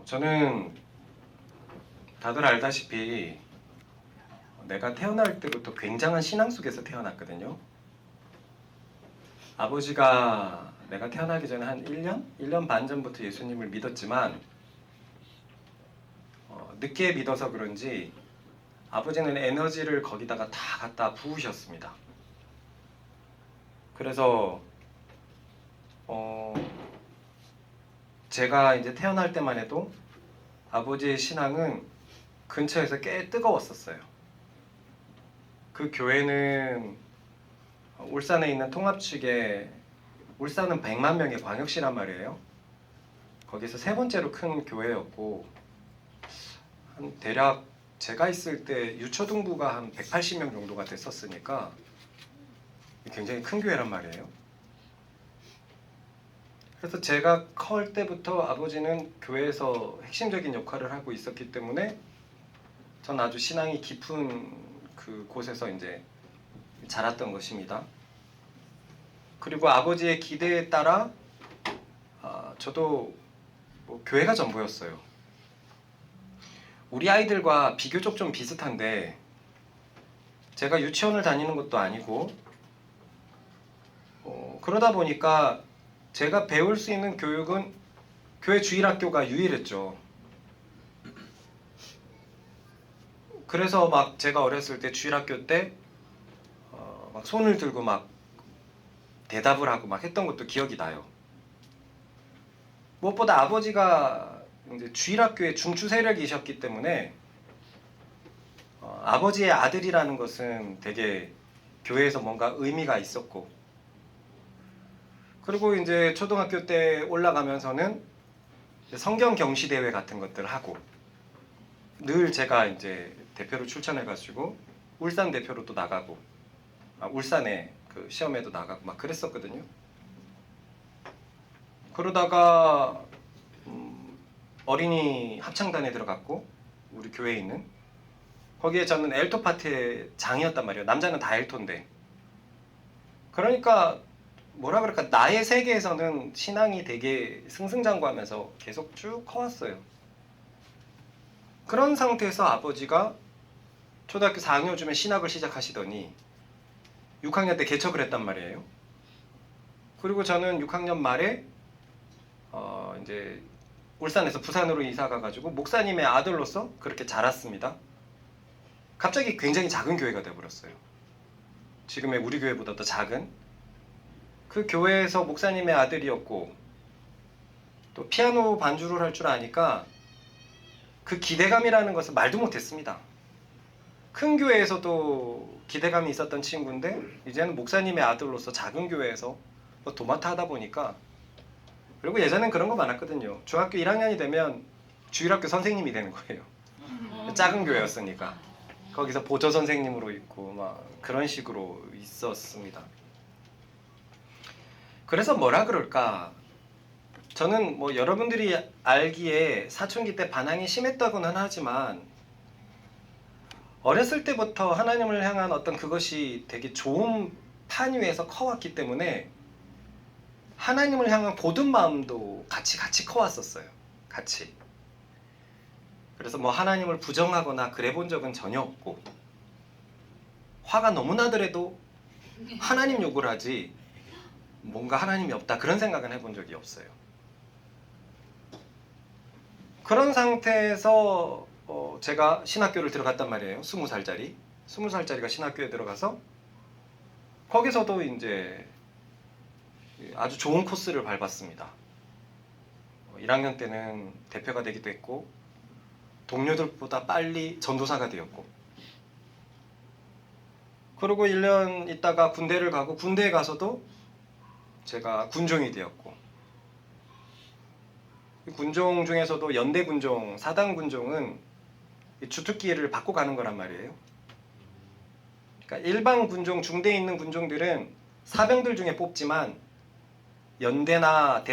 저는 다들 알다시피 내가 태어날 때부터 굉장한 신앙 속에서 태어났거든요. 아버지가 내가 태어나기 전에 한 1년? 1년 반 전부터 예수님을 믿었지만 늦게 믿어서 그런지 아버지는 에너지를 거기다가 다 갖다 부으셨습니다. 그래서 제가 이제 태어날 때만 해도 아버지의 신앙은 근처에서 꽤 뜨거웠었어요. 그 교회는 울산에 있는 통합측에 울산은 100만 명의 광역시란 말이에요. 거기서 세 번째로 큰 교회였고 한 대략 제가 있을 때 유초등부가 한 180명 정도가 됐었으니까 굉장히 큰 교회란 말이에요. 그래서 제가 클 때부터 아버지는 교회에서 핵심적인 역할을 하고 있었기 때문에 전 아주 신앙이 깊은 그 곳에서 이제 자랐던 것입니다. 그리고 아버지의 기대에 따라 저도 교회가 전부였어요. 우리 아이들과 비교적 좀 비슷한데 제가 유치원을 다니는 것도 아니고 그러다 보니까 제가 배울 수 있는 교육은 교회 주일학교가 유일했죠. 그래서 막 제가 어렸을 때 주일학교 때 막 손을 들고 막 대답을 하고 막 했던 것도 기억이 나요. 무엇보다 아버지가 이제 주일학교의 중추 세력이셨기 때문에 아버지의 아들이라는 것은 되게 교회에서 뭔가 의미가 있었고, 그리고 이제 초등학교 때 올라가면서는 성경 경시 대회 같은 것들 하고 늘 제가 이제 대표로 출전해가지고 울산 대표로도 나가고 울산에 그 시험에도 나가고 막 그랬었거든요. 그러다가 어린이 합창단에 들어갔고 우리 교회에 있는 거기에 저는 엘토 파트의 장이었단 말이에요. 남자는 다 엘토인데. 그러니까 뭐라 그럴까, 나의 세계에서는 신앙이 되게 승승장구하면서 계속 쭉 커왔어요. 그런 상태에서 아버지가 초등학교 4학년쯤에 신학을 시작하시더니 6학년 때 개척을 했단 말이에요. 그리고 저는 6학년 말에 이제 울산에서 부산으로 이사 가가지고 목사님의 아들로서 그렇게 자랐습니다. 갑자기 굉장히 작은 교회가 되어버렸어요. 지금의 우리 교회보다 더 작은. 그 교회에서 목사님의 아들이었고 또 피아노 반주를 할 줄 아니까 그 기대감이라는 것을 말도 못했습니다. 큰 교회에서도 기대감이 있었던 친구인데 이제는 목사님의 아들로서 작은 교회에서 도맡아 하다 보니까, 그리고 예전엔 그런 거 많았거든요. 중학교 1학년이 되면 주일학교 선생님이 되는 거예요. 작은 교회였으니까 거기서 보조 선생님으로 있고 막 그런 식으로 있었습니다. 그래서 뭐라 그럴까, 저는 뭐 여러분들이 알기에 사춘기 때 반항이 심했다고는 하지만 어렸을 때부터 하나님을 향한 어떤 그것이 되게 좋은 판 위에서 커왔기 때문에 하나님을 향한 고든 마음도 같이 커왔었어요. 같이. 그래서 뭐 하나님을 부정하거나 그래 본 적은 전혀 없고, 화가 너무 나더라도 하나님 욕을 하지 뭔가 하나님이 없다 그런 생각은 해본 적이 없어요. 그런 상태에서 제가 신학교를 들어갔단 말이에요. 20살짜리. 20살짜리가 신학교에 들어가서 거기서도 이제 아주 좋은 코스를 밟았습니다. 1학년 때는 대표가 되기도 했고 동료들보다 빨리 전도사가 되었고, 그리고 1년 있다가 군대를 가고 군대에 가서도 제가 군종이 되었고, 군종 중에서도 연대 군종, 사단 군종은 주특기를 받고 가는 거란 말이에요. 그러니까 일반 군종, 중대에 있는 군종들은 사병들 중에 뽑지만 연대나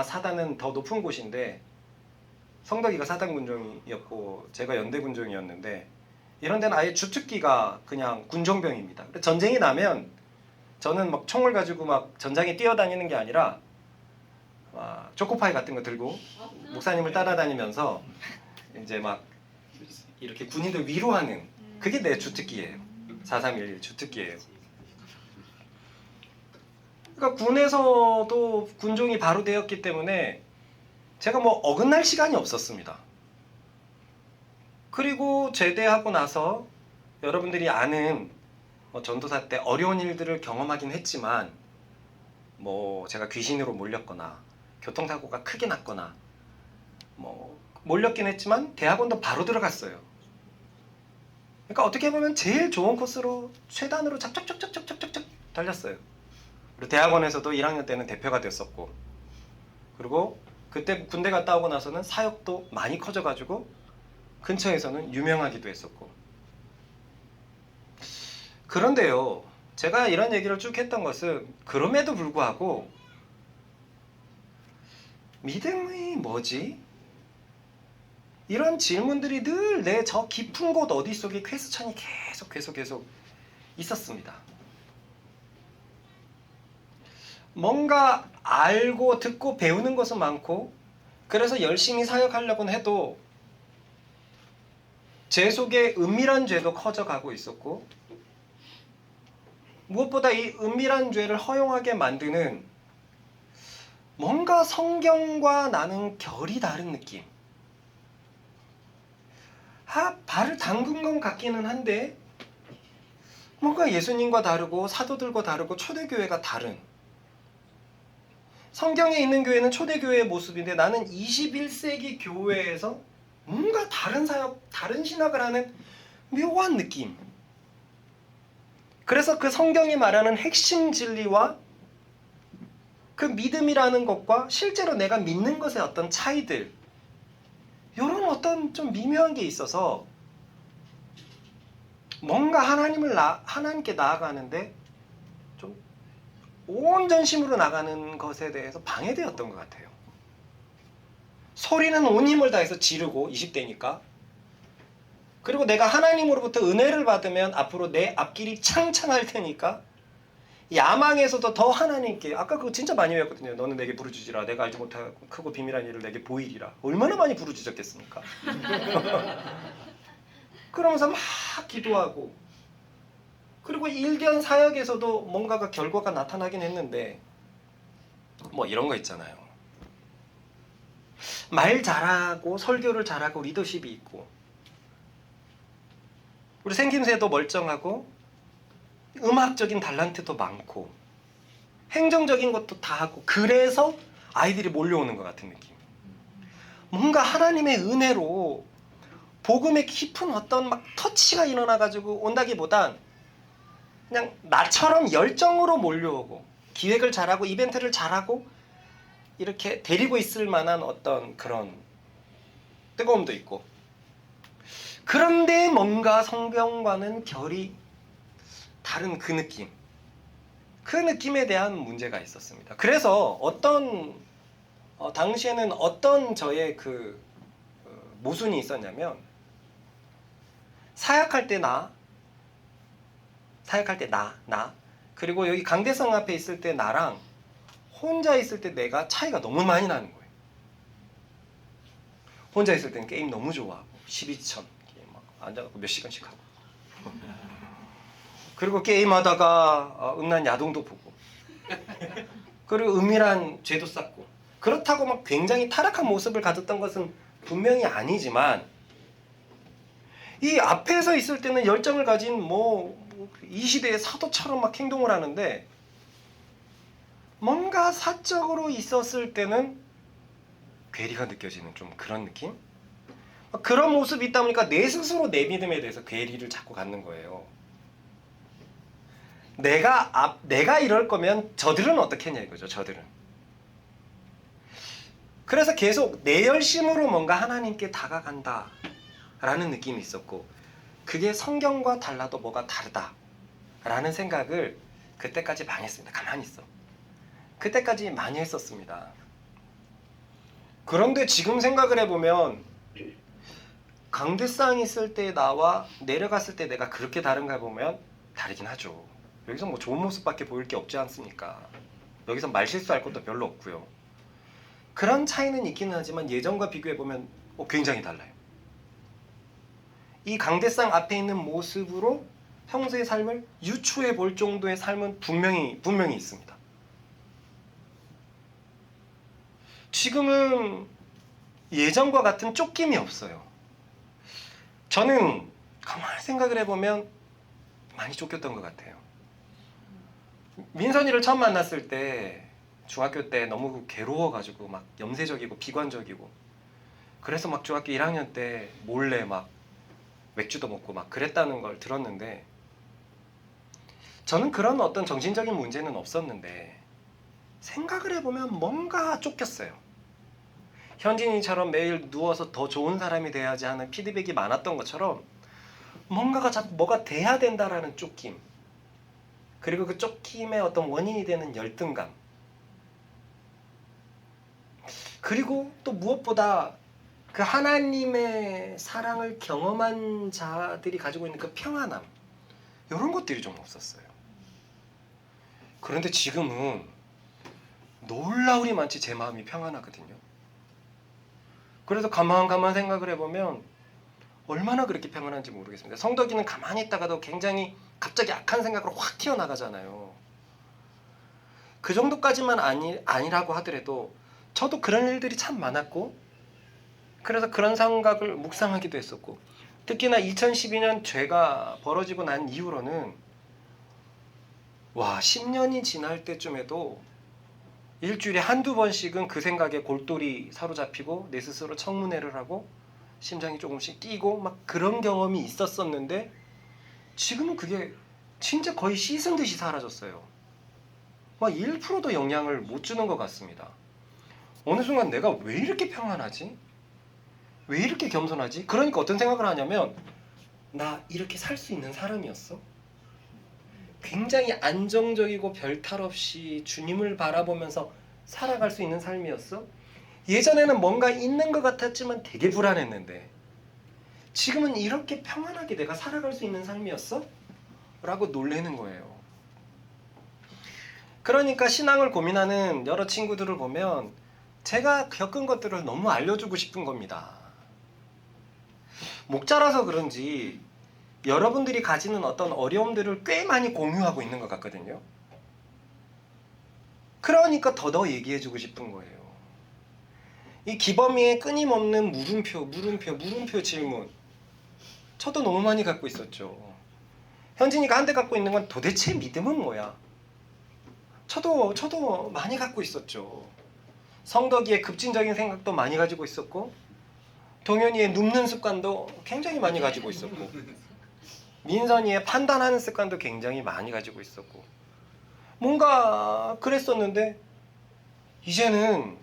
사단은 더 높은 곳인데 성덕이가 사단 군종이었고 제가 연대 군종이었는데, 이런 데는 아예 주특기가 그냥 군종병입니다. 전쟁이 나면 저는 막 총을 가지고 막 전장에 뛰어다니는 게 아니라 초코파이 같은 거 들고 목사님을 따라다니면서 이제 막 이렇게 군인들 위로하는, 그게 내 주특기예요. 4311 주특기예요. 그러니까 군에서도 군종이 바로 되었기 때문에 제가 뭐 어긋날 시간이 없었습니다. 그리고 제대하고 나서 여러분들이 아는 전도사 때 어려운 일들을 경험하긴 했지만, 뭐 제가 귀신으로 몰렸거나 교통사고가 크게 났거나 뭐 몰렸긴 했지만 대학원도 바로 들어갔어요. 그러니까 어떻게 보면 제일 좋은 코스로 최단으로 착착착착착착착 달렸어요. 그리고 대학원에서도 1학년 때는 대표가 됐었고, 그리고 그때 군대 갔다 오고 나서는 사역도 많이 커져가지고 근처에서는 유명하기도 했었고. 그런데요, 제가 이런 얘기를 쭉 했던 것은 그럼에도 불구하고 믿음이 뭐지? 이런 질문들이 늘 내 저 깊은 곳 어디 속에 퀘스천이 계속 있었습니다. 뭔가 알고 듣고 배우는 것은 많고, 그래서 열심히 사역하려고는 해도 제 속에 은밀한 죄도 커져가고 있었고, 무엇보다 이 은밀한 죄를 허용하게 만드는 뭔가 성경과 나는 결이 다른 느낌. 발을 담근 것 같기는 한데 뭔가 예수님과 다르고 사도들과 다르고 초대교회가 다른, 성경에 있는 교회는 초대교회의 모습인데 나는 21세기 교회에서 뭔가 다른 사역, 다른 신학을 하는 묘한 느낌. 그래서 그 성경이 말하는 핵심 진리와 그 믿음이라는 것과 실제로 내가 믿는 것의 어떤 차이들, 이런 어떤 좀 미묘한 게 있어서 뭔가 하나님께 나아가는데 좀 온 전심으로 나가는 것에 대해서 방해되었던 것 같아요. 소리는 온 힘을 다해서 지르고 20대니까, 그리고 내가 하나님으로부터 은혜를 받으면 앞으로 내 앞길이 창창할 테니까 야망에서도 더 하나님께, 아까 그거 진짜 많이 외웠거든요. 너는 내게 부르짖으라. 내가 알지 못하고 크고 비밀한 일을 내게 보이리라. 얼마나 많이 부르짖었겠습니까? 그러면서 막 기도하고, 그리고 일견 사역에서도 뭔가가 결과가 나타나긴 했는데, 뭐 이런 거 있잖아요. 말 잘하고 설교를 잘하고 리더십이 있고, 우리 생김새도 멀쩡하고 음악적인 달란트도 많고 행정적인 것도 다 하고, 그래서 아이들이 몰려오는 것 같은 느낌. 뭔가 하나님의 은혜로 복음의 깊은 어떤 막 터치가 일어나가지고 온다기보단 그냥 나처럼 열정으로 몰려오고 기획을 잘하고 이벤트를 잘하고 이렇게 데리고 있을 만한 어떤 그런 뜨거움도 있고, 그런데 뭔가 성경과는 결이 다른 그 느낌, 그 느낌에 대한 문제가 있었습니다. 그래서 당시에는 어떤 저의 그 모순이 있었냐면, 사역할 때 나, 그리고 여기 강대성 앞에 있을 때 나랑 혼자 있을 때 내가 차이가 너무 많이 나는 거예요. 혼자 있을 때는 게임 너무 좋아하고 12천 게임 막 앉아갖고 몇 시간씩 하고, 그리고 게임하다가 음란 야동도 보고, 그리고 은밀한 죄도 쌓고, 그렇다고 막 굉장히 타락한 모습을 가졌던 것은 분명히 아니지만, 이 앞에서 있을 때는 열정을 가진 이 시대의 사도처럼 막 행동을 하는데, 뭔가 사적으로 있었을 때는 괴리가 느껴지는 좀 그런 느낌? 그런 모습이 있다 보니까 내 스스로 내 믿음에 대해서 괴리를 자꾸 갖는 거예요. 내가 이럴 거면 저들은 어떻게 했냐 이거죠. 저들은. 그래서 계속 내 열심으로 뭔가 하나님께 다가간다 라는 느낌이 있었고, 그게 성경과 달라도 뭐가 다르다 라는 생각을 그때까지 많이 했습니다. 가만히 있어. 그때까지 많이 했었습니다. 그런데 지금 생각을 해보면 강대상 있을 때 나와 내려갔을 때 내가 그렇게 다른가 보면 다르긴 하죠. 여기서 뭐 좋은 모습밖에 보일 게 없지 않습니까? 여기서 말 실수할 것도 별로 없고요. 그런 차이는 있기는 하지만 예전과 비교해보면 굉장히 달라요. 이 강대상 앞에 있는 모습으로 평소의 삶을 유추해 볼 정도의 삶은 분명히 있습니다. 지금은 예전과 같은 쫓김이 없어요. 저는 가만히 생각을 해보면 많이 쫓겼던 것 같아요. 민선이를 처음 만났을 때 중학교 때 너무 괴로워가지고 막 염세적이고 비관적이고, 그래서 막 중학교 1학년 때 몰래 막 맥주도 먹고 막 그랬다는 걸 들었는데, 저는 그런 어떤 정신적인 문제는 없었는데 생각을 해보면 뭔가 쫓겼어요. 현진이처럼 매일 누워서 더 좋은 사람이 돼야지 하는 피드백이 많았던 것처럼 뭔가가 자꾸 뭐가 돼야 된다라는 쫓김, 그리고 그 쫓김의 어떤 원인이 되는 열등감, 그리고 또 무엇보다 그 하나님의 사랑을 경험한 자들이 가지고 있는 그 평안함, 이런 것들이 좀 없었어요. 그런데 지금은 놀라울이 많지 제 마음이 평안하거든요. 그래서 가만 생각을 해보면 얼마나 그렇게 평안한지 모르겠습니다. 성덕이는 가만히 있다가도 굉장히 갑자기 악한 생각으로 확 튀어나가잖아요. 그 정도까지만 아니라고 하더라도 저도 그런 일들이 참 많았고, 그래서 그런 생각을 묵상하기도 했었고, 특히나 2012년 죄가 벌어지고 난 이후로는 10년이 지날 때쯤에도 일주일에 한두 번씩은 그 생각에 골똘히 사로잡히고 내 스스로 청문회를 하고 심장이 조금씩 뛰고 막 그런 경험이 있었었는데, 지금은 그게 진짜 거의 씻은 듯이 사라졌어요. 막 1%도 영향을 못 주는 것 같습니다. 어느 순간 내가 왜 이렇게 평안하지? 왜 이렇게 겸손하지? 그러니까 어떤 생각을 하냐면, 나 이렇게 살 수 있는 사람이었어? 굉장히 안정적이고 별탈 없이 주님을 바라보면서 살아갈 수 있는 삶이었어? 예전에는 뭔가 있는 것 같았지만 되게 불안했는데 지금은 이렇게 평안하게 내가 살아갈 수 있는 삶이었어? 라고 놀라는 거예요. 그러니까 신앙을 고민하는 여러 친구들을 보면 제가 겪은 것들을 너무 알려주고 싶은 겁니다. 목자라서 그런지 여러분들이 가지는 어떤 어려움들을 꽤 많이 공유하고 있는 것 같거든요. 그러니까 더더 얘기해주고 싶은 거예요. 이 기범이의 끊임없는 물음표 질문, 저도 너무 많이 갖고 있었죠. 현진이가 한 대 갖고 있는 건 도대체 믿음은 뭐야? 저도 많이 갖고 있었죠. 성덕이의 급진적인 생각도 많이 가지고 있었고, 동현이의 눕는 습관도 굉장히 많이 가지고 있었고, 민선이의 판단하는 습관도 굉장히 많이 가지고 있었고, 뭔가 그랬었는데 이제는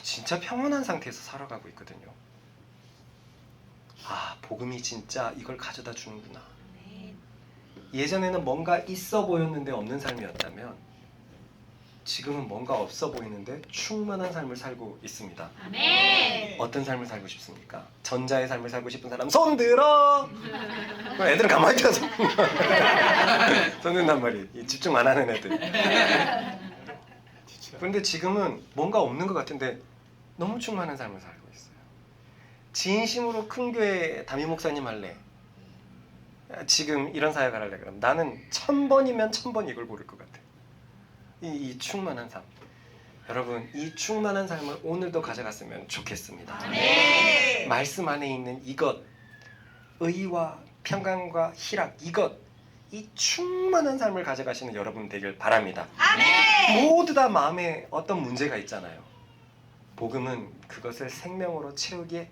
진짜 평온한 상태에서 살아가고 있거든요. 복음이 진짜 이걸 가져다 주는구나. 예전에는 뭔가 있어 보였는데 없는 삶이었다면 지금은 뭔가 없어 보이는데 충만한 삶을 살고 있습니다. 아멘. 어떤 삶을 살고 싶습니까? 전자의 삶을 살고 싶은 사람 손 들어! 그럼 애들은 가만히 있어서 손 든단 말이에요. 집중 안 하는 애들. 그런데 지금은 뭔가 없는 것 같은데 너무 충만한 삶을 살고 있어요. 진심으로 큰 교회 담임 목사님 할래? 지금 이런 사역을 할래? 그럼 나는 1000번이면 1000번 이걸 고를 것 같아요. 이 충만한 삶, 여러분 이 충만한 삶을 오늘도 가져갔으면 좋겠습니다. 네. 말씀 안에 있는 이것, 의와 평강과 희락, 이 충만한 삶을 가져가시는 여러분 되길 바랍니다. 아멘. 모두 다 마음에 어떤 문제가 있잖아요. 복음은 그것을 생명으로 채우기에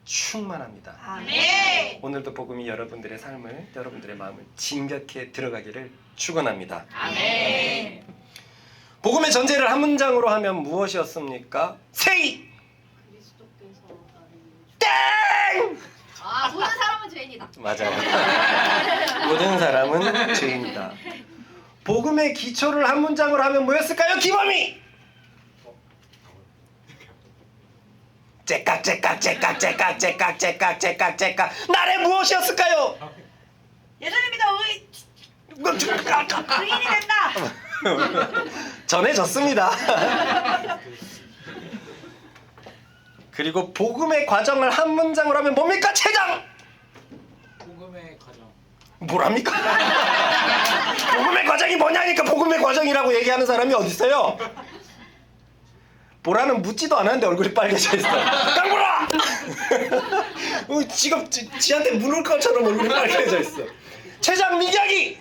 충만합니다. 아멘. 오늘도 복음이 여러분들의 삶을, 여러분들의 마음을 진격해 들어가기를 축원합니다. 아멘. 복음의 전제를 한 문장으로 하면 무엇이었습니까? 세이! 땡! 모든 사람은 죄인이다. 맞아요. 모든 사람은 죄인이다. 복음의 기초를 한 문장으로 하면 뭐였을까요? 기범이! 째깍 나의 무엇이었을까요? 예수님 믿어 의인이 된다. 전해졌습니다. 그리고 복음의 과정을 한 문장으로 하면 뭡니까? 최장! 복음의 과정. 뭐랍니까? 복음의 과정이 뭐냐니까 복음의 과정이라고 얘기하는 사람이 어디 있어요? 보라는 묻지도 않았는데 얼굴이 빨개져 있어. 깡보라! 지금 지한테 물을 것처럼 얼굴이 빨개져 있어. 최장 민경이!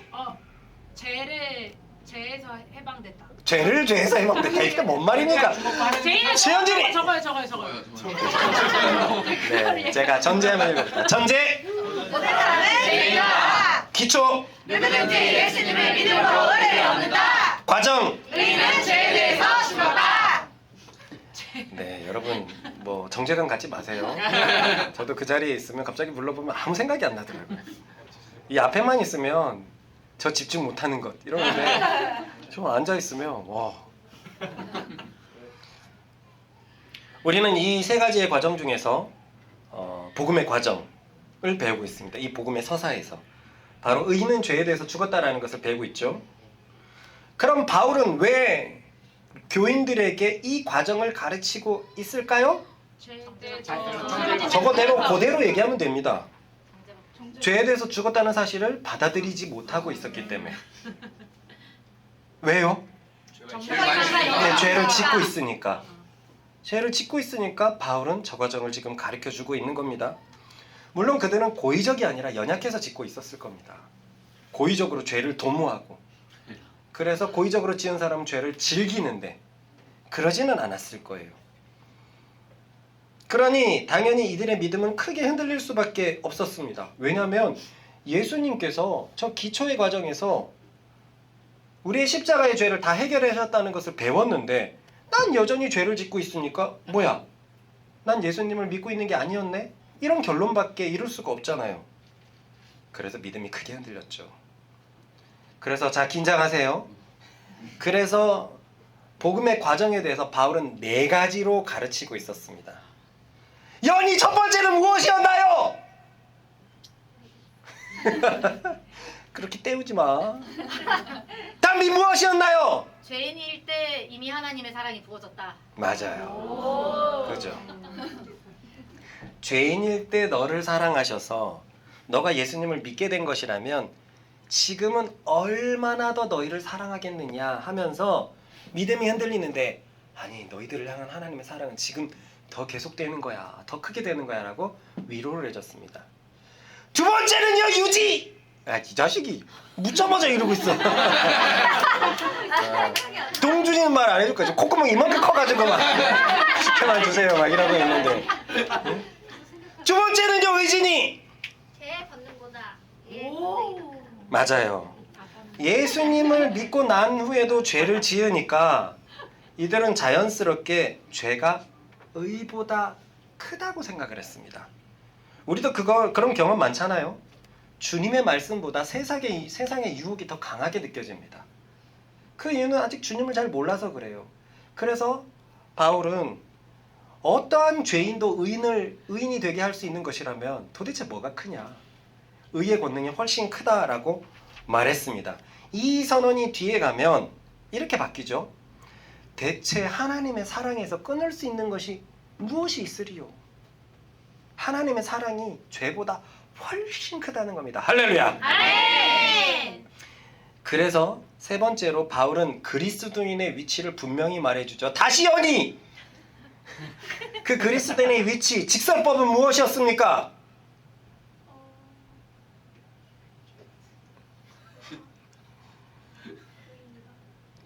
죄에서 해방됐다. 죄를 죄에서 해먹는다. 이게 뭔 말입니까? 최현진이! 저거요. 네, 제가 전제만 읽어볼게요. 전제! 모든 사람은 죄인이다. 기초! 누구든지 예수님을 믿음으로 은혜를 얻는다. 과정! 우리는 죄에 대해서 죽었다. 네, 여러분 뭐 정제관 갖지 마세요. 저도 그 자리에 있으면 갑자기 불러보면 아무 생각이 안 나더라고요. 이 앞에만 있으면 저 집중 못하는 것 이러는데 좀 앉아 있으면 와. 우리는 이 세 가지의 과정 중에서 복음의 과정을 배우고 있습니다. 이 복음의 서사에서 바로 의인은 죄에 대해서 죽었다라는 것을 배우고 있죠. 그럼 바울은 왜 교인들에게 이 과정을 가르치고 있을까요? 저거대로 그대로 얘기하면 됩니다. 죄에 대해서 죽었다는 사실을 받아들이지 못하고 있었기 때문에. 왜요? 네, 죄를 짓고 있으니까. 죄를 짓고 있으니까 바울은 저 과정을 지금 가르쳐주고 있는 겁니다. 물론 그들은 고의적이 아니라 연약해서 짓고 있었을 겁니다. 고의적으로 죄를 도모하고 그래서 고의적으로 지은 사람은 죄를 즐기는데 그러지는 않았을 거예요. 그러니 당연히 이들의 믿음은 크게 흔들릴 수밖에 없었습니다. 왜냐하면 예수님께서 저 기초의 과정에서 우리의 십자가의 죄를 다 해결하셨다는 것을 배웠는데 난 여전히 죄를 짓고 있으니까 뭐야? 난 예수님을 믿고 있는 게 아니었네? 이런 결론밖에 이룰 수가 없잖아요. 그래서 믿음이 크게 흔들렸죠. 그래서 자 긴장하세요. 그래서 복음의 과정에 대해서 바울은 4가지로 가르치고 있었습니다. 연이 첫 번째는 무엇이었나요? 그렇게 때우지 마. 담비 무엇이었나요? 죄인일 때 이미 하나님의 사랑이 부어졌다. 맞아요. 그죠. 죄인일 때 너를 사랑하셔서 너가 예수님을 믿게 된 것이라면 지금은 얼마나 더 너희를 사랑하겠느냐 하면서 믿음이 흔들리는데 아니 너희들을 향한 하나님의 사랑은 지금 더 계속되는 거야. 더 크게 되는 거야 라고 위로를 해줬습니다. 두 번째는요 유지! 이 자식이 묻자마자 이러고 있어. 동준이는 말 안 해줄 거지. 콧구멍 이만큼 커가지고 막 시켜만 주세요 막 이러고 있는데. 두 번째는요 의진이! 죄 받는 거다. 맞아요. 예수님을 믿고 난 후에도 죄를 지으니까 이들은 자연스럽게 죄가 의보다 크다고 생각을 했습니다. 우리도 그런 경험 많잖아요. 주님의 말씀보다 세상의 유혹이 더 강하게 느껴집니다. 그 이유는 아직 주님을 잘 몰라서 그래요. 그래서 바울은 어떠한 죄인도 의인이 되게 할 수 있는 것이라면 도대체 뭐가 크냐? 의의 권능이 훨씬 크다라고 말했습니다. 이 선언이 뒤에 가면 이렇게 바뀌죠. 대체 하나님의 사랑에서 끊을 수 있는 것이 무엇이 있으리요? 하나님의 사랑이 죄보다 훨씬 크다는 겁니다. 할렐루야! 아멘! 그래서 세 번째로 바울은 그리스도인의 위치를 분명히 말해주죠. 다시 연이! 그 그리스도인의 위치, 직설법은 무엇이었습니까?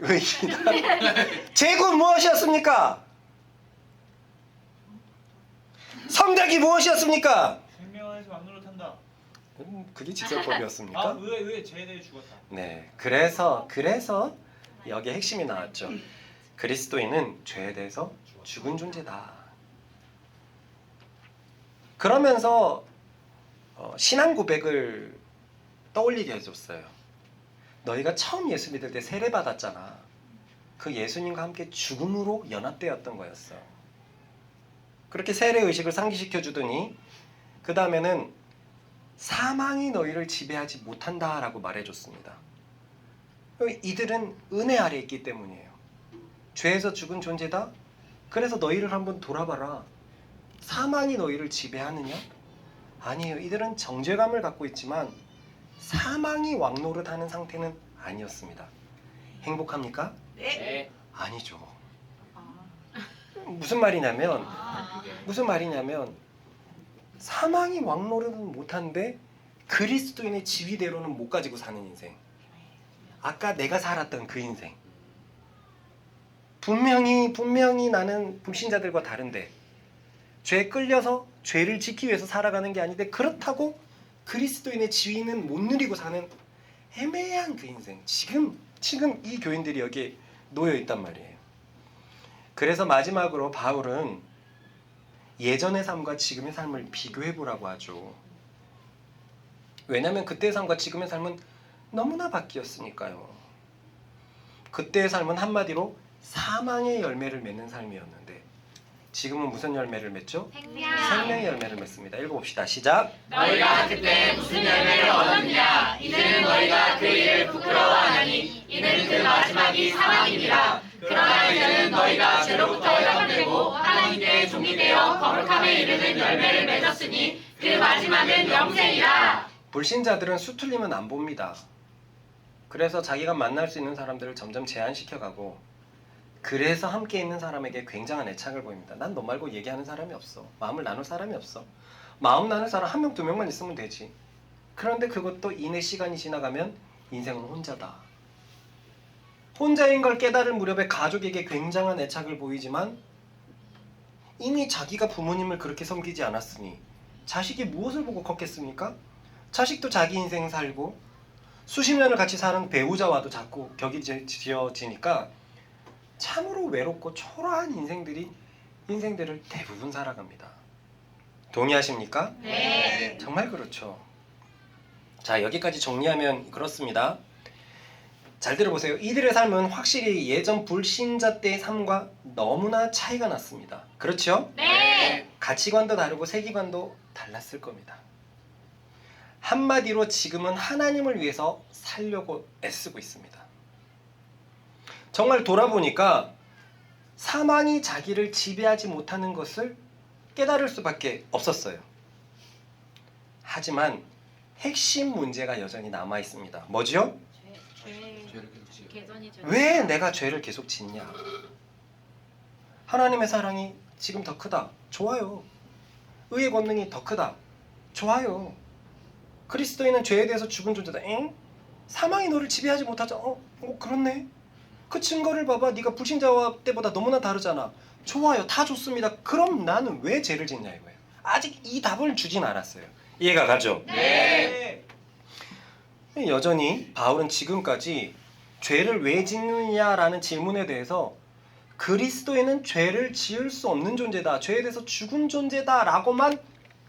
의인이다. 제국은 무엇이었습니까? 성벽이 무엇이었습니까? 생명에서 왕노릇 한다. 그게 직설법이었습니까? 왜 죄에 대해 죽었다. 네, 그래서 여기에 핵심이 나왔죠. 그리스도인은 죄에 대해서 죽은 존재다. 그러면서 신앙 고백을 떠올리게 해줬어요. 너희가 처음 예수 믿을 때 세례 받았잖아. 그 예수님과 함께 죽음으로 연합되었던 거였어. 그렇게 세례 의식을 상기시켜 주더니 그 다음에는 사망이 너희를 지배하지 못한다라고 말해줬습니다. 이들은 은혜 아래 있기 때문이에요. 죄에서 죽은 존재다. 그래서 너희를 한번 돌아봐라. 사망이 너희를 지배하느냐? 아니에요. 이들은 정죄감을 갖고 있지만 사망이 왕노릇하는 상태는 아니었습니다. 행복합니까? 네. 아니죠. 무슨 말이냐면 사망이 왕노릇은 못한데 그리스도인의 지위대로는 못 가지고 사는 인생. 아까 내가 살았던 그 인생. 분명히 나는 불신자들과 다른데 죄에 끌려서 죄를 지키기 위해서 살아가는 게 아닌데 그렇다고 그리스도인의 지위는 못 누리고 사는 애매한 그 인생. 지금 이 교인들이 여기에 놓여 있단 말이에요. 그래서 마지막으로 바울은 예전의 삶과 지금의 삶을 비교해 보라고 하죠. 왜냐하면 그때의 삶과 지금의 삶은 너무나 바뀌었으니까요. 그때의 삶은 한마디로 사망의 열매를 맺는 삶이었는데 지금은 무슨 열매를 맺죠? 생명의 열매를 맺습니다. 읽어봅시다. 시작. 너희가 그때 무슨 열매를 얻었느냐? 이제는 너희가 그 일을 부끄러워하나니 이는 그 마지막이 사망이니라. 그러나 이제는 너희가 죄로부터 해방되고 하나님께 종이 되어 거룩함에 이르는 열매를 맺었으니 그 마지막은 영생이라. 불신자들은 수틀리면 안 봅니다. 그래서 자기가 만날 수 있는 사람들을 점점 제한시켜가고 그래서 함께 있는 사람에게 굉장한 애착을 보입니다. 난 너 말고 얘기하는 사람이 없어. 마음을 나눌 사람이 없어. 마음 나눌 사람 한 명, 두 명만 있으면 되지. 그런데 그것도 이내 시간이 지나가면 인생은 혼자다. 혼자인 걸 깨달을 무렵에 가족에게 굉장한 애착을 보이지만 이미 자기가 부모님을 그렇게 섬기지 않았으니 자식이 무엇을 보고 컸겠습니까? 자식도 자기 인생 살고 수십 년을 같이 사는 배우자와도 자꾸 격이 지어지니까 참으로 외롭고 초라한 인생들을 대부분 살아갑니다. 동의하십니까? 네. 정말 그렇죠. 자, 여기까지 정리하면 그렇습니다. 잘 들어보세요. 이들의 삶은 확실히 예전 불신자 때의 삶과 너무나 차이가 났습니다. 그렇죠? 네. 가치관도 다르고 세계관도 달랐을 겁니다. 한마디로 지금은 하나님을 위해서 살려고 애쓰고 있습니다. 정말 돌아보니까 사망이 자기를 지배하지 못하는 것을 깨달을 수밖에 없었어요. 하지만 핵심 문제가 여전히 남아 있습니다. 뭐지요? 왜 내가 죄를 계속 짓냐? 하나님의 사랑이 지금 더 크다. 좋아요. 의의 권능이 더 크다. 좋아요. 그리스도인은 죄에 대해서 죽은 존재다. 엥? 사망이 너를 지배하지 못하죠. 그렇네. 그 증거를 봐봐. 네가 불신자와 때보다 너무나 다르잖아. 좋아요. 다 좋습니다. 그럼 나는 왜 죄를 짓냐 이거예요. 아직 이 답을 주진 않았어요. 이해가 가죠? 네. 여전히 바울은 지금까지 죄를 왜 짓느냐라는 질문에 대해서 그리스도인은 죄를 지을 수 없는 존재다. 죄에 대해서 죽은 존재다라고만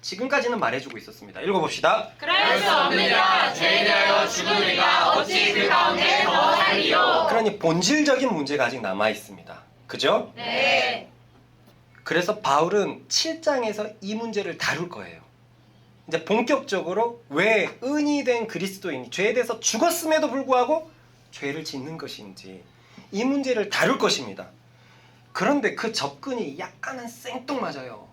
지금까지는 말해주고 있었습니다. 읽어봅시다. 그럴 수 없느니라. 죄에 대하여 죽은 우리가 어찌 그 가운데 더 살리요. 그러니 본질적인 문제가 아직 남아 있습니다. 그죠? 네. 그래서 바울은 7장에서 이 문제를 다룰 거예요. 이제 본격적으로 왜 은이 된 그리스도인이 죄에 대해서 죽었음에도 불구하고 죄를 짓는 것인지 이 문제를 다룰 것입니다. 그런데 그 접근이 약간은 생뚱맞아요.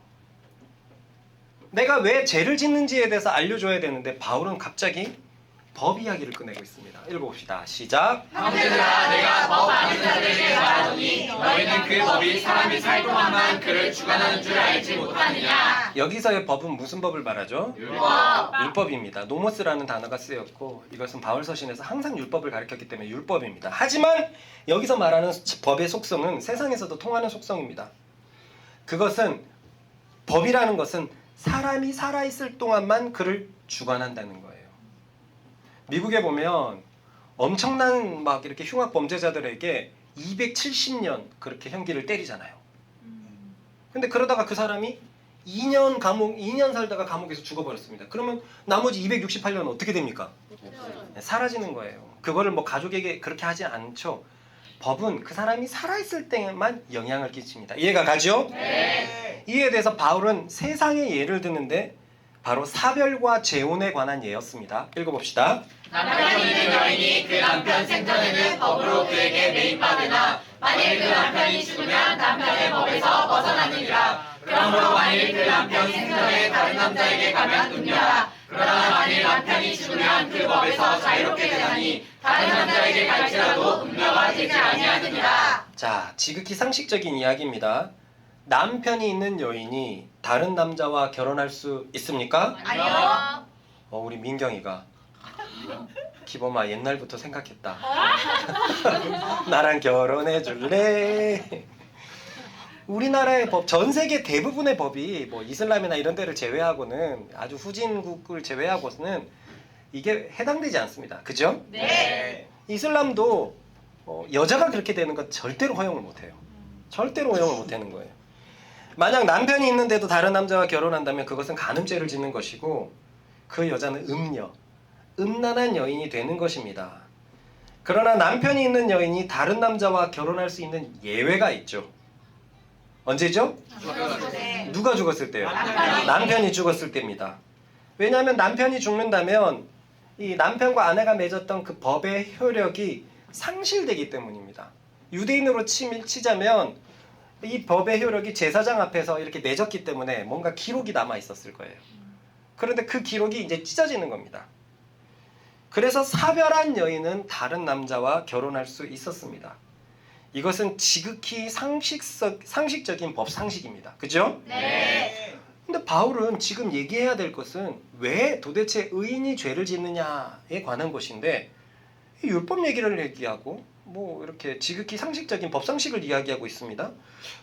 내가 왜 죄를 짓는지에 대해서 알려줘야 되는데 바울은 갑자기 법 이야기를 꺼내고 있습니다. 읽어봅시다. 시작. 형제들아, 내가 법 아는 자들에게 말하노니 너희는 그 법이 사람이 살 동안만 그를 주관하는 줄 알지 못하느냐. 여기서의 법은 무슨 법을 말하죠? 율법. 율법입니다. 노모스라는 단어가 쓰였고 이것은 바울 서신에서 항상 율법을 가르쳤기 때문에 율법입니다. 하지만 여기서 말하는 법의 속성은 세상에서도 통하는 속성입니다. 그것은 법이라는 것은 사람이 살아있을 동안만 그를 주관한다는 거예요. 미국에 보면 엄청난 막 이렇게 흉악 범죄자들에게 270년 그렇게 형기를 때리잖아요. 근데 그러다가 그 사람이 2년 살다가 감옥에서 죽어버렸습니다. 그러면 나머지 268년은 어떻게 됩니까? 사라지는 거예요. 그거를 뭐 가족에게 그렇게 하지 않죠. 법은 그 사람이 살아있을 때만 영향을 끼칩니다. 이해가 가죠? 네. 이에 대해서 바울은 세상의 예를 드는데 바로 사별과 재혼에 관한 예였습니다. 읽어봅시다. 남편이 있는 여인이 그 남편 생전에는 법으로 그에게 매입받으나 만일 그 남편이 죽으면 남편의 법에서 벗어나느니라. 그러므로 만일 그 남편 생전에 다른 남자에게 가면 음녀라. 그러나 만일 남편이 죽으면 그 법에서 자유롭게 되나니 다른 남자에게 갈지라도 음녀가 되지 아니하느니라. 자, 지극히 상식적인 이야기입니다. 남편이 있는 여인이 다른 남자와 결혼할 수 있습니까? 아니요. 우리 민경이가 기범아 옛날부터 생각했다. 나랑 결혼해 줄래? 우리나라의 법, 전 세계 대부분의 법이 뭐 이슬람이나 이런 데를 제외하고는 아주 후진국을 제외하고는 이게 해당되지 않습니다. 그죠? 네. 이슬람도 여자가 그렇게 되는 건 절대로 허용을 못해요. 절대로 허용을 못하는 거예요. 만약 남편이 있는데도 다른 남자와 결혼한다면 그것은 간음죄를 짓는 것이고 그 여자는 음녀, 음란한 여인이 되는 것입니다. 그러나 남편이 있는 여인이 다른 남자와 결혼할 수 있는 예외가 있죠. 언제죠? 네. 누가 죽었을 때요? 남편이. 남편이 죽었을 때입니다. 왜냐하면 남편이 죽는다면 이 남편과 아내가 맺었던 그 법의 효력이 상실되기 때문입니다. 유대인으로 치자면 이 법의 효력이 제사장 앞에서 이렇게 맺었기 때문에 뭔가 기록이 남아 있었을 거예요. 그런데 그 기록이 이제 찢어지는 겁니다. 그래서 사별한 여인은 다른 남자와 결혼할 수 있었습니다. 이것은 지극히 상식적인 법 상식입니다. 그죠? 네. 근데 바울은 지금 얘기해야 될 것은 왜 도대체 의인이 죄를 짓느냐에 관한 것인데 이 율법 얘기를 얘기하고 뭐 이렇게 지극히 상식적인 법 상식을 이야기하고 있습니다.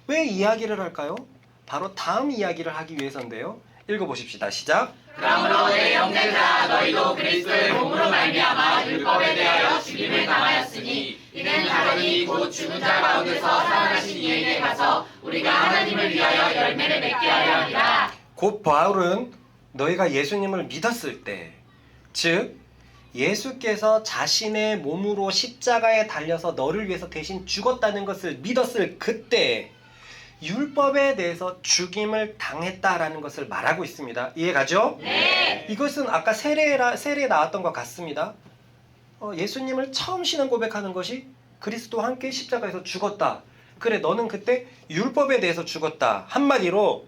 왜 이야기를 할까요? 바로 다음 이야기를 하기 위해서인데요. 읽어보십시다. 시작. 그러므로 내 형제들아 너희도 그리스도의 몸으로 말미암아 율법에 대하여 죽임을 당하였으니 이는 다르니 곧 죽은 자 가운데서 살아나신 이에게 가서 우리가 하나님을 위하여 열매를 맺게 하려 함이라. 곧 바울은 너희가 예수님을 믿었을 때, 즉 예수께서 자신의 몸으로 십자가에 달려서 너를 위해서 대신 죽었다는 것을 믿었을 그때 율법에 대해서 죽임을 당했다라는 것을 말하고 있습니다. 이해가죠? 네. 이것은 아까 세례에 나왔던 것 같습니다. 예수님을 처음 신앙 고백하는 것이 그리스도와 함께 십자가에서 죽었다. 그래, 너는 그때 율법에 대해서 죽었다. 한마디로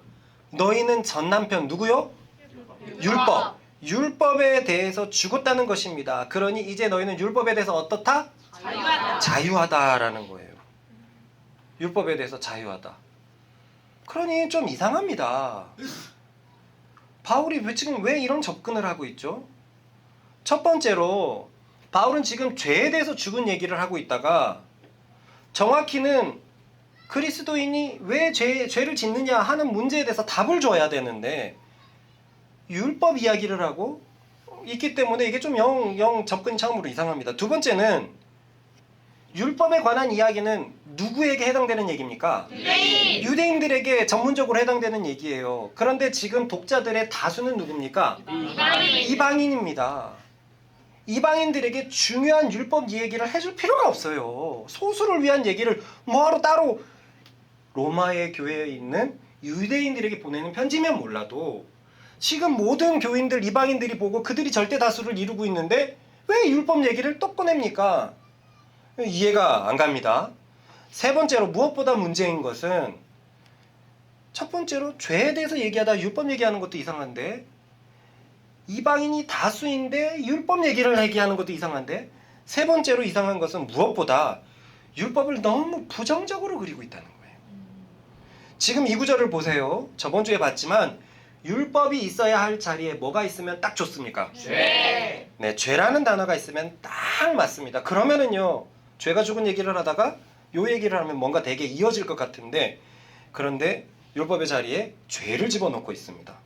너희는 전 남편 누구요? 율법. 율법에 대해서 죽었다는 것입니다. 그러니 이제 너희는 율법에 대해서 어떻다? 자유하다. 자유하다라는 거예요. 율법에 대해서 자유하다. 그러니 좀 이상합니다. 바울이 지금 왜 이런 접근을 하고 있죠? 첫 번째로 바울은 지금 죄에 대해서 죽은 얘기를 하고 있다가 정확히는 그리스도인이 왜 죄를 짓느냐 하는 문제에 대해서 답을 줘야 되는데 율법 이야기를 하고 있기 때문에 이게 좀 영 접근이 처음으로 이상합니다. 두 번째는 율법에 관한 이야기는 누구에게 해당되는 얘기입니까? 유대인. 유대인들에게 전문적으로 해당되는 얘기예요. 그런데 지금 독자들의 다수는 누굽니까? 이방인. 이방인입니다. 이방인들에게 중요한 율법 얘기를 해줄 필요가 없어요. 소수를 위한 얘기를 뭐하러 따로 로마의 교회에 있는 유대인들에게 보내는 편지면 몰라도 지금 모든 교인들 이방인들이 보고 그들이 절대 다수를 이루고 있는데 왜 율법 얘기를 또 꺼냅니까? 이해가 안 갑니다. 세 번째로 무엇보다 문제인 것은 첫 번째로 죄에 대해서 얘기하다 율법 얘기하는 것도 이상한데 이방인이 다수인데 율법 얘기를 얘기하는 것도 이상한데 세 번째로 이상한 것은 무엇보다 율법을 너무 부정적으로 그리고 있다는 거예요. 지금 이 구절을 보세요. 저번 주에 봤지만 율법이 있어야 할 자리에 뭐가 있으면 딱 좋습니까? 죄. 네, 죄라는 단어가 있으면 딱 맞습니다. 그러면은요, 죄가 죽은 얘기를 하다가 요 얘기를 하면 뭔가 되게 이어질 것 같은데 그런데 율법의 자리에 죄를 집어넣고 있습니다.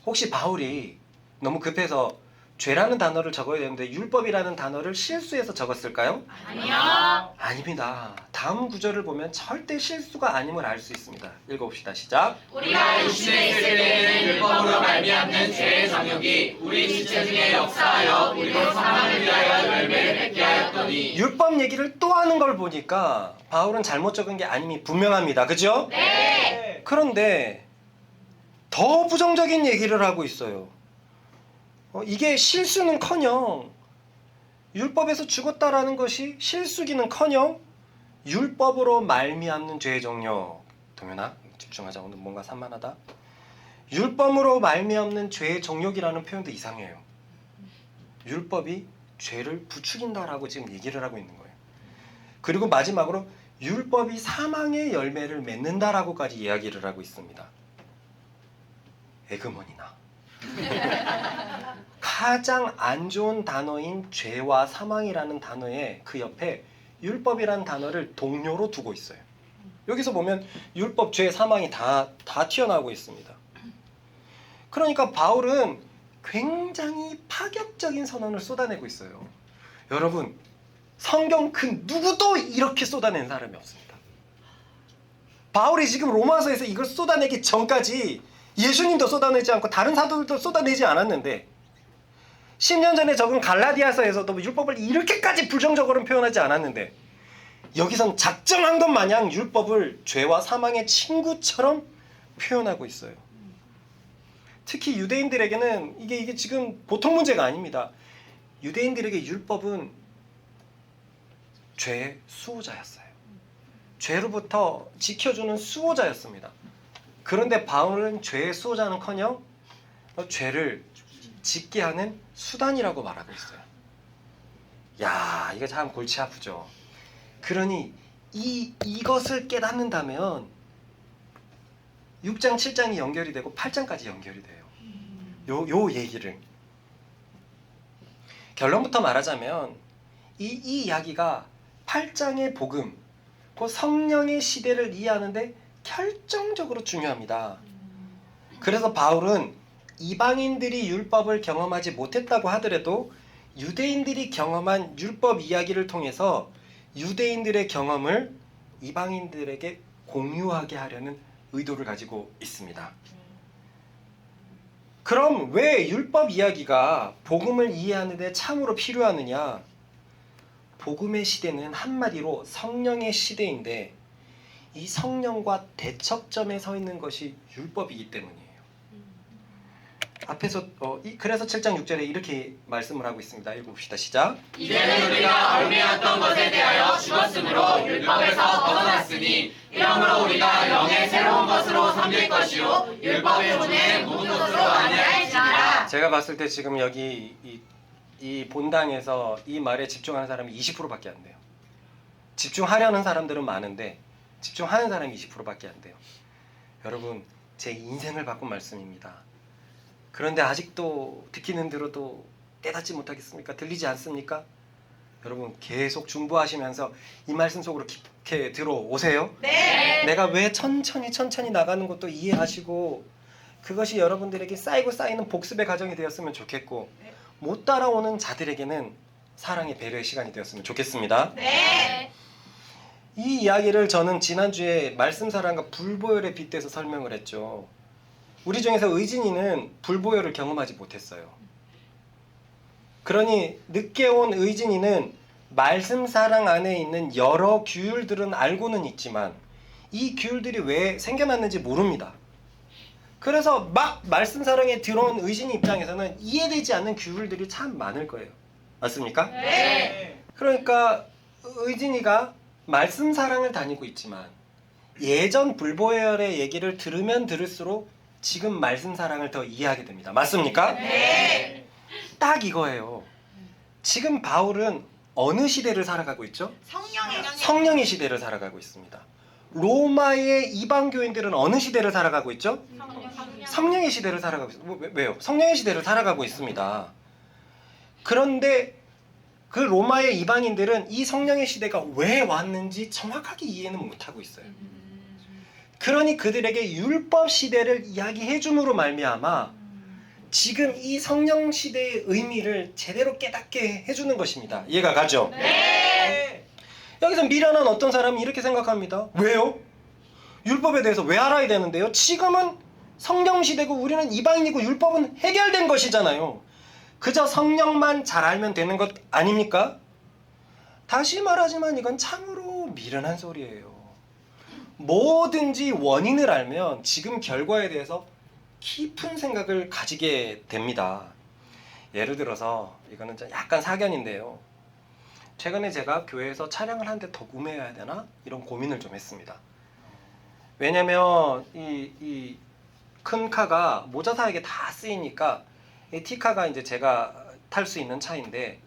혹시 바울이 너무 급해서 죄라는 단어를 적어야 되는데 율법이라는 단어를 실수해서 적었을까요? 아니요. 아닙니다. 다음 구절을 보면 절대 실수가 아님을 알 수 있습니다. 읽어봅시다. 시작. 우리가 육신에 있을 때에는 율법으로 말미암는 죄의 정욕이 우리 지체 중에 역사하여 우리로 사망을 위하여 열매를 맺게 하였더니. 율법 얘기를 또 하는 걸 보니까 바울은 잘못 적은 게 아님이 분명합니다. 그죠? 네. 그런데 더 부정적인 얘기를 하고 있어요. 이게 실수는커녕 율법에서 죽었다라는 것이 실수기는커녕 율법으로 말미암는 죄의 정력. 동현아 집중하자. 오늘 뭔가 산만하다. 율법으로 말미암는 죄의 정력이라는 표현도 이상해요. 율법이 죄를 부추긴다라고 지금 얘기를 하고 있는 거예요. 그리고 마지막으로 율법이 사망의 열매를 맺는다라고까지 이야기를 하고 있습니다. 에그머니나 가장 안 좋은 단어인 죄와 사망이라는 단어에 그 옆에 율법이라는 단어를 동료로 두고 있어요. 여기서 보면 율법, 죄, 사망이 다 튀어나오고 있습니다. 그러니까 바울은 굉장히 파격적인 선언을 쏟아내고 있어요. 여러분, 성경 그 누구도 이렇게 쏟아낸 사람이 없습니다. 바울이 지금 로마서에서 이걸 쏟아내기 전까지 예수님도 쏟아내지 않고 다른 사도들도 쏟아내지 않았는데 10년 전에 적은 갈라디아서에서도 율법을 이렇게까지 부정적으로 표현하지 않았는데 여기선 작정한 것 마냥 율법을 죄와 사망의 친구처럼 표현하고 있어요. 특히 유대인들에게는 이게 지금 보통 문제가 아닙니다. 유대인들에게 율법은 죄의 수호자였어요. 죄로부터 지켜주는 수호자였습니다. 그런데 바울은 죄의 수호자는커녕 죄를 짓게 하는 수단이라고 말하고 있어요. 야, 이거 참 골치 아프죠. 그러니 이것을 깨닫는다면 6장, 7장이 연결이 되고 8장까지 연결이 돼요. 요 얘기를. 결론부터 말하자면 이 이야기가 8장의 복음, 그 성령의 시대를 이해하는데 결정적으로 중요합니다. 그래서 바울은 이방인들이 율법을 경험하지 못했다고 하더라도 유대인들이 경험한 율법 이야기를 통해서 유대인들의 경험을 이방인들에게 공유하게 하려는 의도를 가지고 있습니다. 그럼 왜 율법 이야기가 복음을 이해하는 데 참으로 필요하느냐? 복음의 시대는 한마디로 성령의 시대인데 이 성령과 대척점에 서 있는 것이 율법이기 때문이에요. 앞에서 그래서 7장 6절에 이렇게 말씀을 하고 있습니다. 읽어봅시다. 시작. 이제는 우리가 얽매였던 것에 대하여 죽었으므로 율법에서 벗어났으니 이러므로 우리가 영의 새로운 것으로 섬길 것이요 율법의 존에 묵은 것으로 아니할지니라. 제가 봤을 때 지금 여기 이 본당에서 이 말에 집중하는 사람이 20%밖에 안 돼요. 집중하려는 사람들은 많은데 집중하는 사람이 20%밖에 안 돼요. 여러분, 제 인생을 바꾼 말씀입니다. 그런데 아직도 듣기는 들어도 깨닫지 못하겠습니까? 들리지 않습니까? 여러분, 계속 중보하시면서 이 말씀 속으로 깊게 들어오세요. 네. 내가 왜 천천히 나가는 것도 이해하시고 그것이 여러분들에게 쌓이고 쌓이는 복습의 과정이 되었으면 좋겠고 못 따라오는 자들에게는 사랑의 배려의 시간이 되었으면 좋겠습니다. 네. 이 이야기를 저는 지난주에 말씀 사랑과 불보혈에 빗대서 설명을 했죠. 우리 중에서 의진이는 불보혈을 경험하지 못했어요. 그러니 늦게 온 의진이는 말씀 사랑 안에 있는 여러 규율들은 알고는 있지만 이 규율들이 왜 생겨났는지 모릅니다. 그래서 막 말씀 사랑에 들어온 의진이 입장에서는 이해되지 않는 규율들이 참 많을 거예요. 맞습니까? 네. 그러니까 의진이가 말씀 사랑을 다니고 있지만 예전 불보혈의 얘기를 들으면 들을수록 지금 말씀 사랑을 더 이해하게 됩니다. 맞습니까? 네. 딱 이거예요. 지금 바울은 어느 시대를 살아가고 있죠? 성령의 시대를 살아가고 있습니다. 로마의 이방 교인들은 어느 시대를 살아가고 있죠? 성령의 시대를 살아가고 있습니다. 왜요? 성령의 시대를 살아가고 있습니다. 그런데 그 로마의 이방인들은 이 성령의 시대가 왜 왔는지 정확하게 이해는 못하고 있어요. 그러니 그들에게 율법 시대를 이야기해 줌으로 말미암아 지금 이 성령 시대의 의미를 제대로 깨닫게 해주는 것입니다. 이해가 가죠? 네. 여기서 미련한 어떤 사람이 이렇게 생각합니다. 왜요? 율법에 대해서 왜 알아야 되는데요? 지금은 성령 시대고 우리는 이방인이고 율법은 해결된 것이잖아요. 그저 성령만 잘 알면 되는 것 아닙니까? 다시 말하지만 이건 참으로 미련한 소리예요. 뭐든지 원인을 알면 지금 결과에 대해서 깊은 생각을 가지게 됩니다. 예를 들어서 이거는 좀 약간 사견인데요. 최근에 제가 교회에서 차량을 한 대 더 구매해야 되나 이런 고민을 좀 했습니다. 왜냐면 이 큰 카가 모자 사이에 다 쓰이니까 이 T카가 이제 제가 탈 수 있는 차인데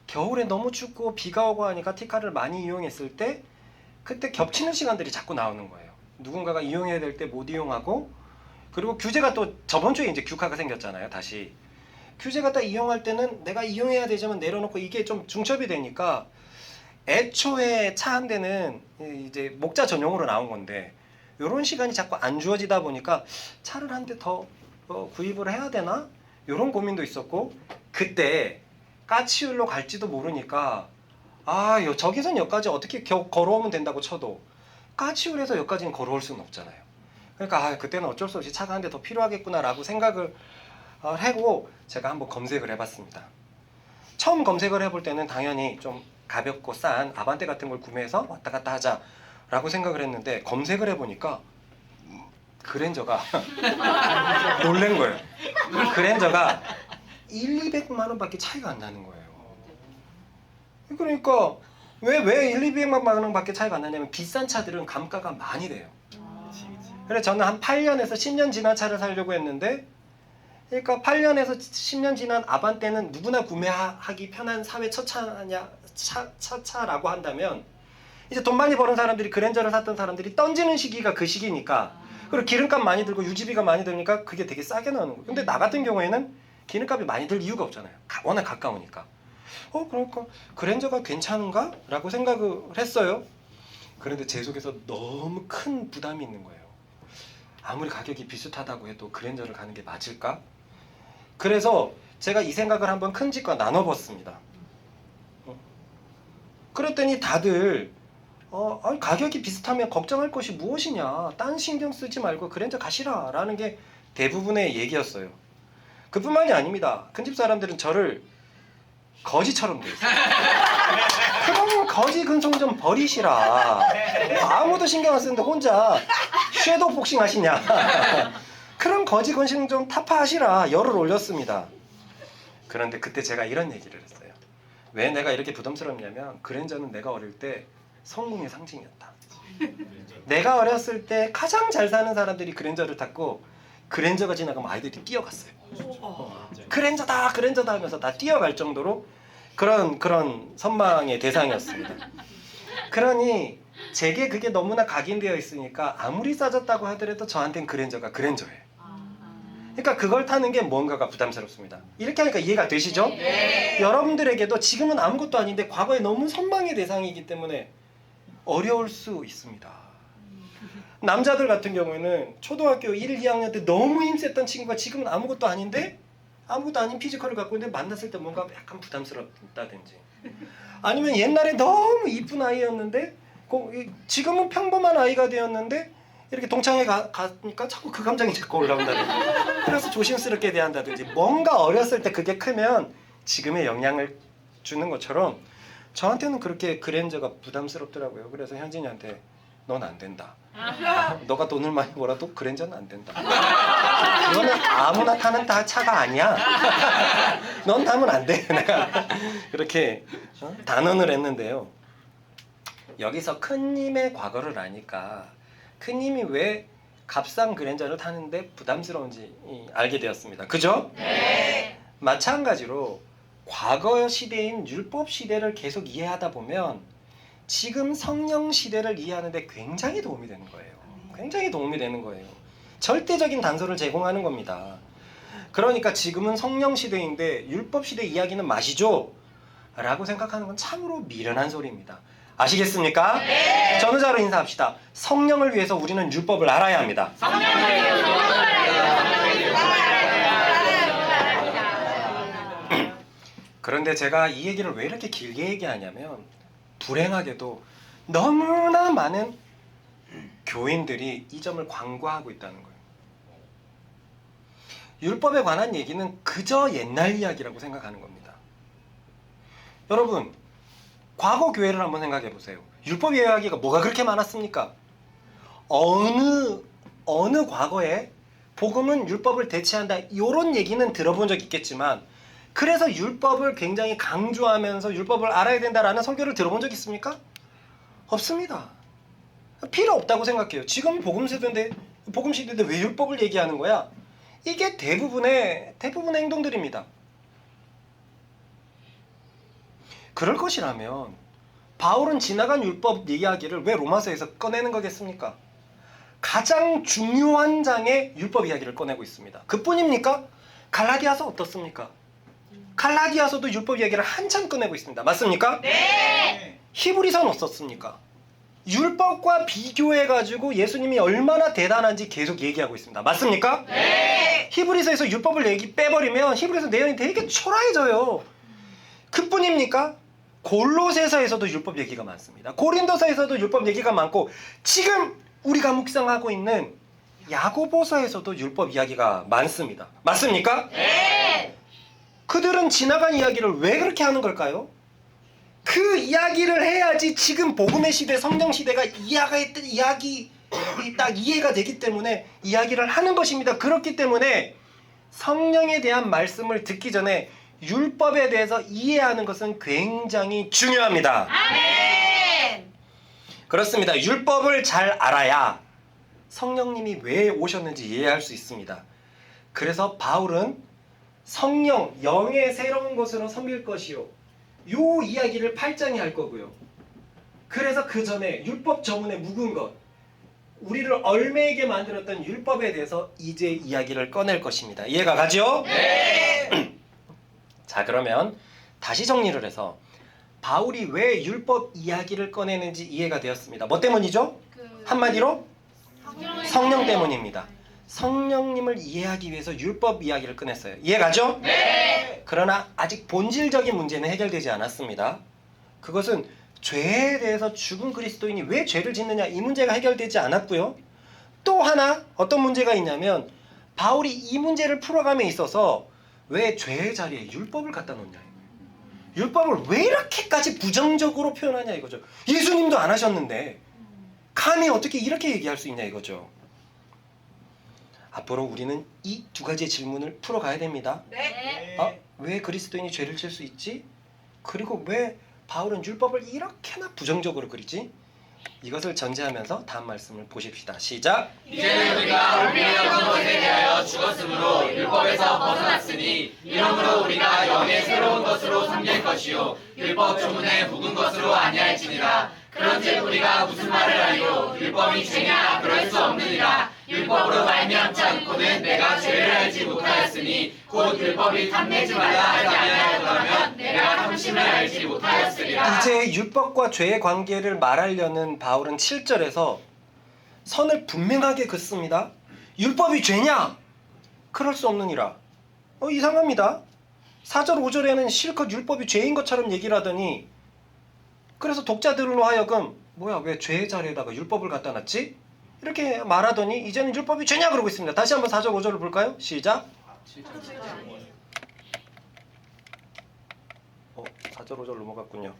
겨울에 너무 춥고 비가 오고 하니까 T카를 많이 이용했을 때 그때 겹치는 시간들이 자꾸 나오는 거예요. 누군가가 이용해야 될 때 못 이용하고, 그리고 규제가 또 저번 주에 이제 규카가 생겼잖아요. 다시 규제가 딱 이용할 때는 내가 이용해야 되지만 내려놓고 이게 좀 중첩이 되니까 애초에 차 한 대는 이제 목자 전용으로 나온 건데 이런 시간이 자꾸 안 주어지다 보니까 차를 한 대 더 구입을 해야 되나? 이런 고민도 있었고, 그때 까치울로 갈지도 모르니까 저기선 여기까지 어떻게 걸어오면 된다고 쳐도 까치울에서 여기까지는 걸어올 수는 없잖아요. 그러니까 그때는 어쩔 수 없이 차가 한 대 더 필요하겠구나라고 생각을 하고 제가 한번 검색을 해봤습니다. 처음 검색을 해볼 때는 당연히 좀 가볍고 싼 아반떼 같은 걸 구매해서 왔다 갔다 하자라고 생각을 했는데 검색을 해보니까 그랜저가 놀란 거예요. 그랜저가 200만 원밖에 차이가 안 나는 거예요. 그러니까 왜 200만 원밖에 차이가 안 나냐면 비싼 차들은 감가가 많이 돼요. 그래서 저는 한 8년에서 10년 지난 차를 사려고 했는데, 그러니까 8년에서 10년 지난 아반떼는 누구나 구매하기 편한 사회 첫 차라고 한다면, 이제 돈 많이 버는 사람들이 그랜저를 샀던 사람들이 던지는 시기가 그 시기니까, 그리고 기름값 많이 들고 유지비가 많이 드니까 그게 되게 싸게 나오는 거예요. 근데 나 같은 경우에는 기름값이 많이 들 이유가 없잖아요. 워낙 가까우니까. 그러니까 그랜저가 괜찮은가? 라고 생각을 했어요. 그런데 제 속에서 너무 큰 부담이 있는 거예요. 아무리 가격이 비슷하다고 해도 그랜저를 가는 게 맞을까? 그래서 제가 이 생각을 한번 큰 집과 나눠봤습니다. 그랬더니 다들 아니, 가격이 비슷하면 걱정할 것이 무엇이냐, 딴 신경 쓰지 말고 그랜저 가시라 라는 게 대부분의 얘기였어요. 그뿐만이 아닙니다. 큰 집 사람들은 저를 거지처럼 돼 있어요. 그럼 거지 근성 좀 버리시라. 아무도 신경 안 쓰는데 혼자 섀도우 복싱 하시냐. 그럼 거지 근성 좀 타파하시라. 열을 올렸습니다. 그런데 그때 제가 이런 얘기를 했어요. 왜 내가 이렇게 부담스럽냐면 그랜저는 내가 어릴 때 성공의 상징이었다. 내가 어렸을 때 가장 잘 사는 사람들이 그랜저를 탔고 그랜저가 지나가면 아이들이 뛰어갔어요. 그랜저다 그랜저다 하면서 다 뛰어갈 정도로 그런 선망의 대상이었습니다. 그러니 제게 그게 너무나 각인되어 있으니까 아무리 싸졌다고 하더라도 저한테는 그랜저가 그랜저예요. 그러니까 그걸 타는 게 뭔가가 부담스럽습니다. 이렇게 하니까 이해가 되시죠? 네. 여러분들에게도 지금은 아무것도 아닌데 과거에 너무 선망의 대상이기 때문에 어려울 수 있습니다. 남자들 같은 경우에는 초등학교 1, 2학년 때 너무 힘셌던 친구가 지금은 아무것도 아닌데 아무것도 아닌 피지컬을 갖고 있는데 만났을 때 뭔가 약간 부담스럽다든지, 아니면 옛날에 너무 이쁜 아이였는데 지금은 평범한 아이가 되었는데 이렇게 동창회 가니까 자꾸 그 감정이 자꾸 올라온다든지, 그래서 조심스럽게 대한다든지, 뭔가 어렸을 때 그게 크면 지금의 영향을 주는 것처럼 저한테는 그렇게 그랜저가 부담스럽더라고요. 그래서 현진이한테 넌 안 된다. 너가 돈을 많이 벌어도 그랜저는 안 된다. 너는 아무나 타는 다 차가 아니야. 넌 타면 안 돼. 내가 그렇게 단언을 했는데요. 여기서 큰님의 과거를 아니까 큰님이 왜 값싼 그랜저를 타는데 부담스러운지 알게 되었습니다. 그죠? 네. 마찬가지로 과거 시대인 율법 시대를 계속 이해하다 보면 지금 성령 시대를 이해하는 데 굉장히 도움이 되는 거예요. 굉장히 도움이 되는 거예요. 절대적인 단서를 제공하는 겁니다. 그러니까 지금은 성령 시대인데 율법 시대 이야기는 마시죠? 라고 생각하는 건 참으로 미련한 소리입니다. 아시겠습니까? 네. 전우자로 인사합시다. 성령을 위해서 우리는 율법을 알아야 합니다. 그런데 제가 이 얘기를 왜 이렇게 길게 얘기하냐면 불행하게도 너무나 많은 교인들이 이 점을 간과하고 있다는 거예요. 율법에 관한 얘기는 그저 옛날 이야기라고 생각하는 겁니다. 여러분, 과거 교회를 한번 생각해 보세요. 율법 이야기가 뭐가 그렇게 많았습니까? 어느 과거에 복음은 율법을 대체한다. 이런 얘기는 들어본 적 있겠지만 그래서 율법을 굉장히 강조하면서 율법을 알아야 된다라는 설교를 들어본 적 있습니까? 없습니다. 필요 없다고 생각해요. 지금 복음 시대인데 왜 율법을 얘기하는 거야? 이게 대부분의 행동들입니다. 그럴 것이라면 바울은 지나간 율법 이야기를 왜 로마서에서 꺼내는 거겠습니까? 가장 중요한 장의 율법 이야기를 꺼내고 있습니다. 그뿐입니까? 갈라디아서 어떻습니까? 갈라디아서도 율법 이야기를 한참 꺼내고 있습니다. 맞습니까? 네. 히브리서는 어떻습니까? 율법과 비교해가지고 예수님이 얼마나 대단한지 계속 얘기하고 있습니다. 맞습니까? 네. 히브리서에서 율법을 빼버리면 히브리서 내용이 되게 초라해져요. 그뿐입니까? 골로새서에서도 율법 얘기가 많습니다. 고린도서에서도 율법 얘기가 많고 지금 우리가 묵상하고 있는 야고보서에서도 율법 이야기가 많습니다. 맞습니까? 네. 그들은 지나간 이야기를 왜 그렇게 하는 걸까요? 그 이야기를 해야지 지금 복음의 시대, 성령 시대가 이야기 딱 이해가 되기 때문에 이야기를 하는 것입니다. 그렇기 때문에 성령에 대한 말씀을 듣기 전에 율법에 대해서 이해하는 것은 굉장히 중요합니다. 아멘. 그렇습니다. 율법을 잘 알아야 성령님이 왜 오셨는지 이해할 수 있습니다. 그래서 바울은 성령, 영의 새로운 것으로 섬길 것이요. 요 이야기를 8장에 할 거고요. 그래서 그 전에 율법 저문에 묵은 것, 우리를 얼매이게 만들었던 율법에 대해서 이제 이야기를 꺼낼 것입니다. 이해가 가죠? 네. 자, 그러면 다시 정리를 해서 바울이 왜 율법 이야기를 꺼내는지 이해가 되었습니다. 뭐 때문이죠? 한마디로 성령 때문입니다. 성령님을 이해하기 위해서 율법 이야기를 꺼냈어요. 이해가죠? 네. 그러나 아직 본질적인 문제는 해결되지 않았습니다. 그것은 죄에 대해서 죽은 그리스도인이 왜 죄를 짓느냐, 이 문제가 해결되지 않았고요. 또 하나 어떤 문제가 있냐면 바울이 이 문제를 풀어감에 있어서 왜 죄의 자리에 율법을 갖다 놓냐, 율법을 왜 이렇게까지 부정적으로 표현하냐 이거죠. 예수님도 안 하셨는데 감히 어떻게 이렇게 얘기할 수 있냐 이거죠. 앞으로 우리는 이 두 가지의 질문을 풀어가야 됩니다. 네. 왜 그리스도인이 죄를 질 수 있지? 그리고 왜 바울은 율법을 이렇게나 부정적으로 그리지? 이것을 전제하면서 다음 말씀을 보십시다. 시작! 이제는 우리가 얼매였던 것에 대하여 죽었으므로 율법에서 벗어났으니 이러므로 우리가 영의 새로운 것으로 섬길 것이요 율법 조문에 묵은 것으로 아니할지니라. 그런즉 우리가 무슨 말을 하리요? 율법이 죄냐? 그럴 수 없느니라. 율법으로 말미암지 않고는 내가 죄를 알지 못하였으니 곧 율법이 탐내지 말라 하지 아니하였더라면 내가 탐심을 알지 못하였으리라. 이제 율법과 죄의 관계를 말하려는 바울은 7절에서 선을 분명하게 긋습니다. 율법이 죄냐? 그럴 수 없느니라. 이상합니다. 4절 5절에는 실컷 율법이 죄인 것처럼 얘기를 하더니 그래서 독자들로 하여금 뭐야, 왜 죄의 자리에다가 율법을 갖다 놨지? 이렇게 말하더니 이제는 율법이 죄냐 그러고 있습니다. 다시 한번 4절 5절을 볼까요? 시작! 4절 5절 넘어갔군요.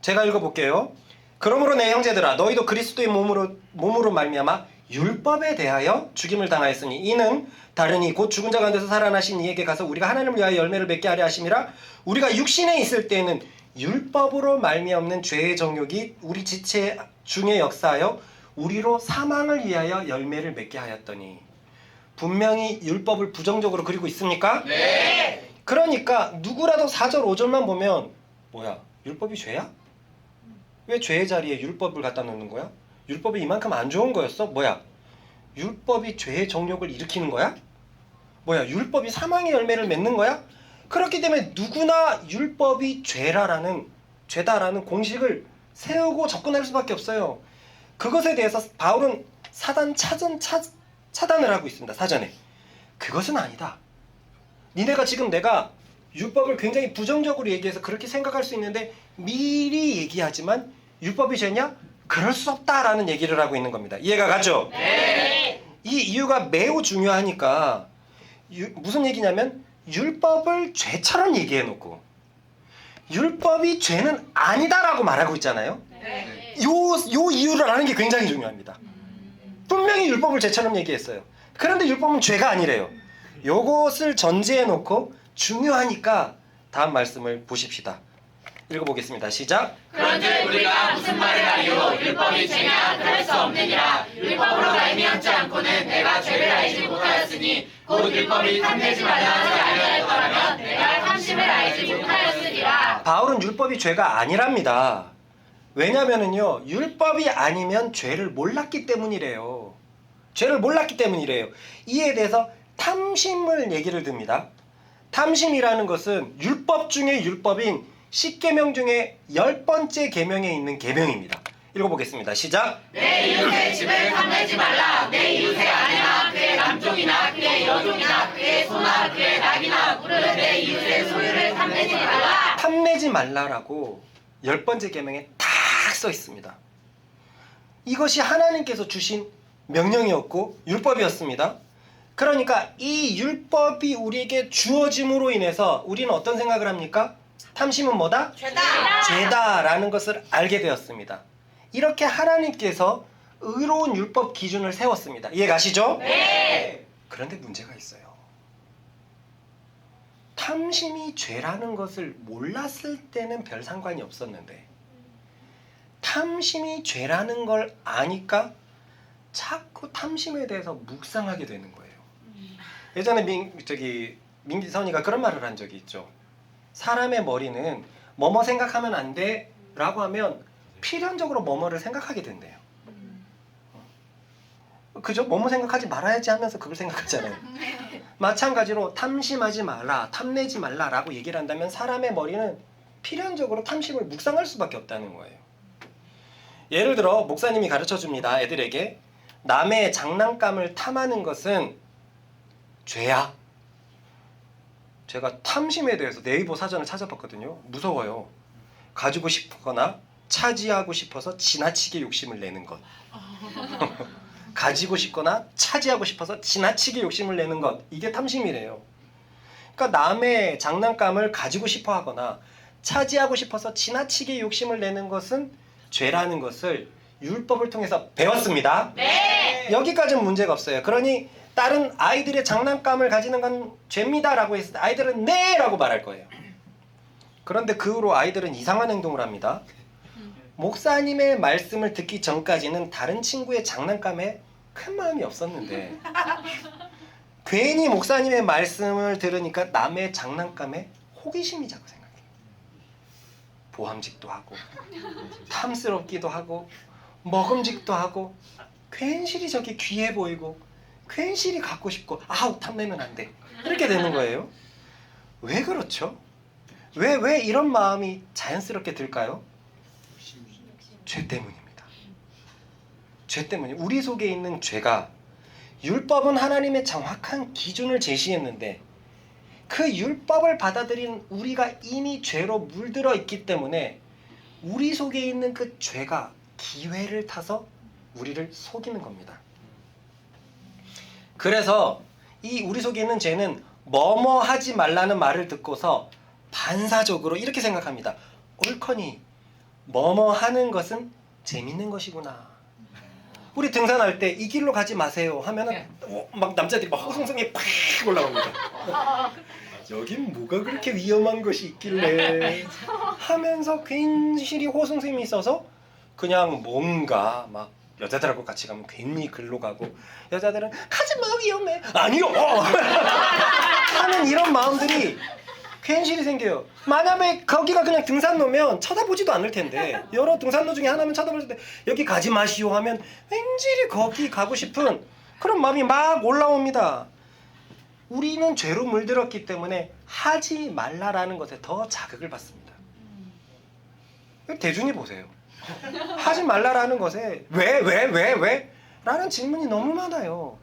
제가 읽어볼게요. 그러므로 내 형제들아, 너희도 그리스도의 몸으로 말미암아 율법에 대하여 죽임을 당하였으니 이는 다르니 곧 죽은 자 가운데서 살아나신 이에게 가서 우리가 하나님을 위하여 열매를 맺게 하려 하심이라. 우리가 육신에 있을 때에는 율법으로 말미암는 죄의 정욕이 우리 지체 중에 역사하여 우리로 사망을 위하여 열매를 맺게 하였더니. 분명히 율법을 부정적으로 그리고 있습니까? 네. 그러니까 누구라도 4절 5절만 보면 뭐야, 율법이 죄야? 왜 죄의 자리에 율법을 갖다 놓는 거야? 율법이 이만큼 안 좋은 거였어? 뭐야, 율법이 죄의 정욕을 일으키는 거야? 뭐야, 율법이 사망의 열매를 맺는 거야? 그렇기 때문에 누구나 율법이 죄다라는 공식을 세우고 접근할 수밖에 없어요. 그것에 대해서 바울은 차단을 하고 있습니다. 사전에. 그것은 아니다. 니네가 지금 내가 율법을 굉장히 부정적으로 얘기해서 그렇게 생각할 수 있는데 미리 얘기하지만 율법이 죄냐? 그럴 수 없다라는 얘기를 하고 있는 겁니다. 이해가 가죠? 네. 이 이유가 매우 중요하니까 무슨 얘기냐면 율법을 죄처럼 얘기해놓고 율법이 죄는 아니다라고 말하고 있잖아요. 네. 요 이유를 아는 게 굉장히 중요합니다. 분명히 율법을 죄처럼 얘기했어요. 그런데 율법은 죄가 아니래요. 요것을 전제해 놓고 중요하니까 다음 말씀을 보십시다. 읽어보겠습니다. 시작. 그런즉 우리가 무슨 말을 하리요 율법이 죄냐 그럴 수 없느니라. 율법으로 말미암지 않고는 내가 죄를 알지 못하였으니 곧 율법이 탐내지 말라 하지 아니하였더라면 내가 탐심을 알지 못하였으리라. 바울은 율법이 죄가 아니랍니다. 왜냐면은요, 율법이 아니면 죄를 몰랐기 때문이래요. 죄를 몰랐기 때문이래요. 이에 대해서 탐심을 얘기를 듭니다. 탐심이라는 것은 율법 중에 율법인 10계명 중에 10번째 계명에 있는 계명입니다. 읽어보겠습니다. 시작. 내 이웃의 집을 탐내지 말라. 내 이웃의 아내나 그의 남종이나 그의 여종이나 그의 소나 그의 낙이나 무릇 내 이웃의 소유를 탐내지 말라. 탐내지 말라라고 10번째 계명에 딱 써 있습니다. 이것이 하나님께서 주신 명령이었고 율법이었습니다. 그러니까 이 율법이 우리에게 주어짐으로 인해서 우리는 어떤 생각을 합니까? 탐심은 뭐다? 죄다라는 것을 알게 되었습니다. 이렇게 하나님께서 의로운 율법 기준을 세웠습니다. 이해 가시죠? 네. 그런데 문제가 있어요. 탐심이 죄라는 것을 몰랐을 때는 별 상관이 없었는데 탐심이 죄라는 걸 아니까 자꾸 탐심에 대해서 묵상하게 되는 거예요. 예전에 민기선이가 그런 말을 한 적이 있죠. 사람의 머리는 뭐뭐 생각하면 안 돼 라고 하면 필연적으로 뭐뭐를 생각하게 된대요. 그죠? 뭐뭐 생각하지 말아야지 하면서 그걸 생각하잖아요. 마찬가지로 탐심하지 말라, 탐내지 말라 라고 얘기를 한다면 사람의 머리는 필연적으로 탐심을 묵상할 수밖에 없다는 거예요. 예를 들어 목사님이 가르쳐 줍니다. 애들에게 남의 장난감을 탐하는 것은 죄야. 제가 탐심에 대해서 네이버 사전을 찾아봤거든요. 무서워요. 가지고 싶거나 차지하고 싶어서 지나치게 욕심을 내는 것. 가지고 싶거나 차지하고 싶어서 지나치게 욕심을 내는 것. 이게 탐심이래요. 그러니까 남의 장난감을 가지고 싶어 하거나 차지하고 싶어서 지나치게 욕심을 내는 것은 죄라는 것을 율법을 통해서 배웠습니다. 네. 여기까지는 문제가 없어요. 그러니 다른 아이들의 장난감을 가지는 건 죄입니다라고 했을 때 아이들은 네! 라고 말할 거예요. 그런데 그 후로 아이들은 이상한 행동을 합니다. 목사님의 말씀을 듣기 전까지는 다른 친구의 장난감에 큰 마음이 없었는데 괜히 목사님의 말씀을 들으니까 남의 장난감에 호기심이 자꾸 생겨요. 보함직도 하고 탐스럽기도 하고 먹음직도 하고 괜시리 저게 귀해 보이고 괜시리 갖고 싶고 아우 탐내면 안 돼 이렇게 되는 거예요. 왜 그렇죠? 왜 이런 마음이 자연스럽게 들까요? 죄 때문입니다. 죄 때문에 우리 속에 있는 죄가 율법은 하나님의 정확한 기준을 제시했는데 그 율법을 받아들인 우리가 이미 죄로 물들어 있기 때문에 우리 속에 있는 그 죄가 기회를 타서 우리를 속이는 겁니다. 그래서 이 우리 속에 있는 죄는 뭐뭐 하지 말라는 말을 듣고서 반사적으로 이렇게 생각합니다. 옳거니 뭐뭐 하는 것은 재밌는 것이구나. 우리 등산할 때 이 길로 가지 마세요 하면은 막 남자들이 막 호송성이 팍 올라옵니다. 여긴 뭐가 그렇게 위험한 것이 있길래 하면서 괜시리 호송샘이 있어서 그냥 뭔가 막 여자들하고 같이 가면 괜히 글로 가고 여자들은 가지마 위험해 아니요 하는 이런 마음들이 괜시리 생겨요. 만약에 거기가 그냥 등산로면 쳐다보지도 않을 텐데 여러 등산로 중에 하나면 쳐다볼 때 여기 가지 마시오 하면 왠지 거기 가고 싶은 그런 마음이 막 올라옵니다. 우리는 죄로 물들었기 때문에 하지 말라라는 것에 더 자극을 받습니다. 대준이 보세요. 하지 말라라는 것에 왜? 라는 질문이 너무 많아요.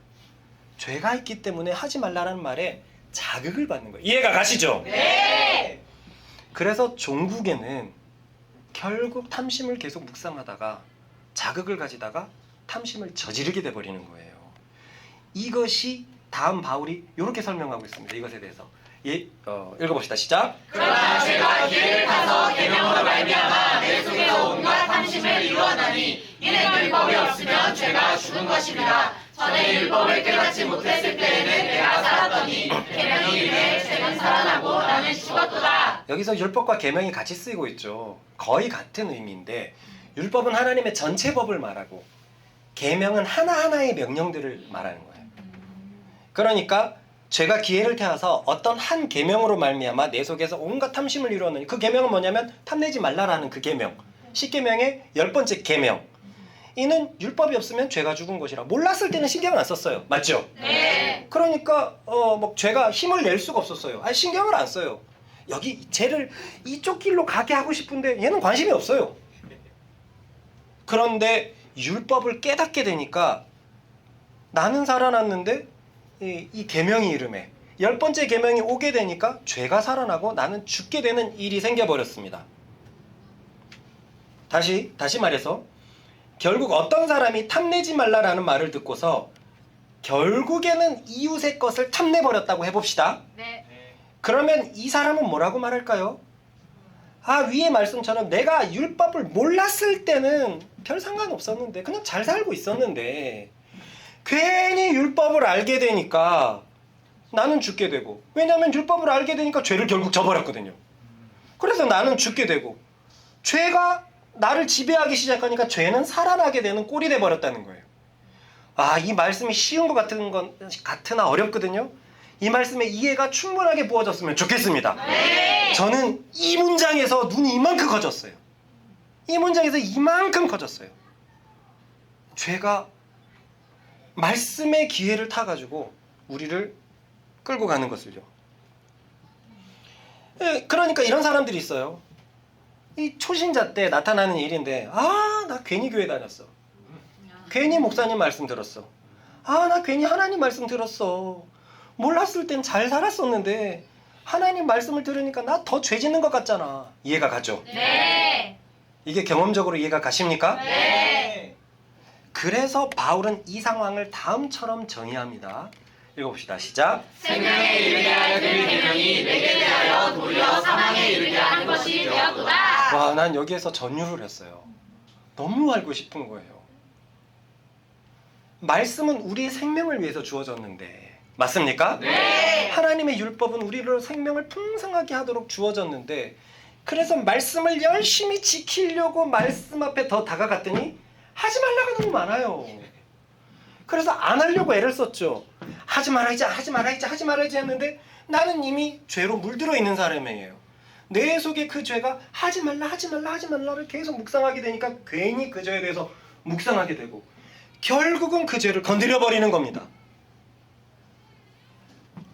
죄가 있기 때문에 하지 말라라는 말에 자극을 받는 거예요. 이해가 가시죠? 네. 그래서 종국에는 결국 탐심을 계속 묵상하다가 자극을 가지다가 탐심을 저지르게 돼버리는 거예요. 이것이 다음 바울이 이렇게 설명하고 있습니다. 이것에 대해서 읽어봅시다. 시작. 그러나 제가 기회를 타서 계명으로 말미암아 내 속에서 온갖 탐심을 이루었나니 이는 율법이 없으면 죄가 죽은 것입니다. 전에 율법을 깨닫지 못했을 때에는 내가 살았더니 계명이 이르매 죄는 살아나고 나는 죽었도다. 여기서 율법과 계명이 같이 쓰이고 있죠. 거의 같은 의미인데 율법은 하나님의 전체 법을 말하고 계명은 하나하나의 명령들을 말하는 거예요. 그러니까 죄가 기회를 태워서 어떤 한 계명으로 말미암아 내 속에서 온갖 탐심을 이루었느니 그 계명은 뭐냐면 탐내지 말라라는 그 계명. 10계명의 10번째 계명. 이는 율법이 없으면 죄가 죽은 것이라. 몰랐을 때는 신경을 안 썼어요. 맞죠? 네. 그러니까 뭐 죄가 힘을 낼 수가 없었어요. 아니 신경을 안 써요. 여기 죄를 이쪽 길로 가게 하고 싶은데 얘는 관심이 없어요. 그런데 율법을 깨닫게 되니까 나는 살아났는데 이 계명이 이름에 10번째 계명이 오게 되니까 죄가 살아나고 나는 죽게 되는 일이 생겨버렸습니다. 다시 말해서 결국 어떤 사람이 탐내지 말라라는 말을 듣고서 결국에는 이웃의 것을 탐내버렸다고 해봅시다. 네. 그러면 이 사람은 뭐라고 말할까요? 위의 말씀처럼 내가 율법을 몰랐을 때는 별 상관없었는데 그냥 잘 살고 있었는데 괜히 율법을 알게 되니까 나는 죽게 되고, 왜냐하면 율법을 알게 되니까 죄를 결국 져버렸거든요. 그래서 나는 죽게 되고 죄가 나를 지배하기 시작하니까 죄는 살아나게 되는 꼴이 돼버렸다는 거예요. 이 말씀이 쉬운 것 같으나 어렵거든요. 이 말씀의 이해가 충분하게 부어졌으면 좋겠습니다. 네. 저는 이 문장에서 눈이 이만큼 커졌어요. 이 문장에서 이만큼 커졌어요. 죄가 말씀의 기회를 타가지고 우리를 끌고 가는 것을요. 그러니까 이런 사람들이 있어요. 이 초신자 때 나타나는 일인데 나 괜히 교회 다녔어. 괜히 목사님 말씀 들었어. 나 괜히 하나님 말씀 들었어. 몰랐을 땐 잘 살았었는데 하나님 말씀을 들으니까 나 더 죄 짓는 것 같잖아. 이해가 가죠? 네. 이게 경험적으로 이해가 가십니까? 네. 그래서 바울은 이 상황을 다음처럼 정의합니다. 읽어봅시다. 시작. 생명에 이르게 할 그 계명이 내게 대하여 도리어 사망에 이르게 하는 것이 되었도다. 난 여기에서 전율을 했어요. 너무 알고 싶은 거예요. 말씀은 우리의 생명을 위해서 주어졌는데 맞습니까? 네. 하나님의 율법은 우리를 생명을 풍성하게 하도록 주어졌는데 그래서 말씀을 열심히 지키려고 말씀 앞에 더 다가갔더니 하지 말라가 너무 많아요. 그래서 안 하려고 애를 썼죠. 하지 말아야지 했는데 나는 이미 죄로 물들어 있는 사람이에요. 내 속에 그 죄가 하지 말라를 계속 묵상하게 되니까 괜히 그 죄에 대해서 묵상하게 되고 결국은 그 죄를 건드려 버리는 겁니다.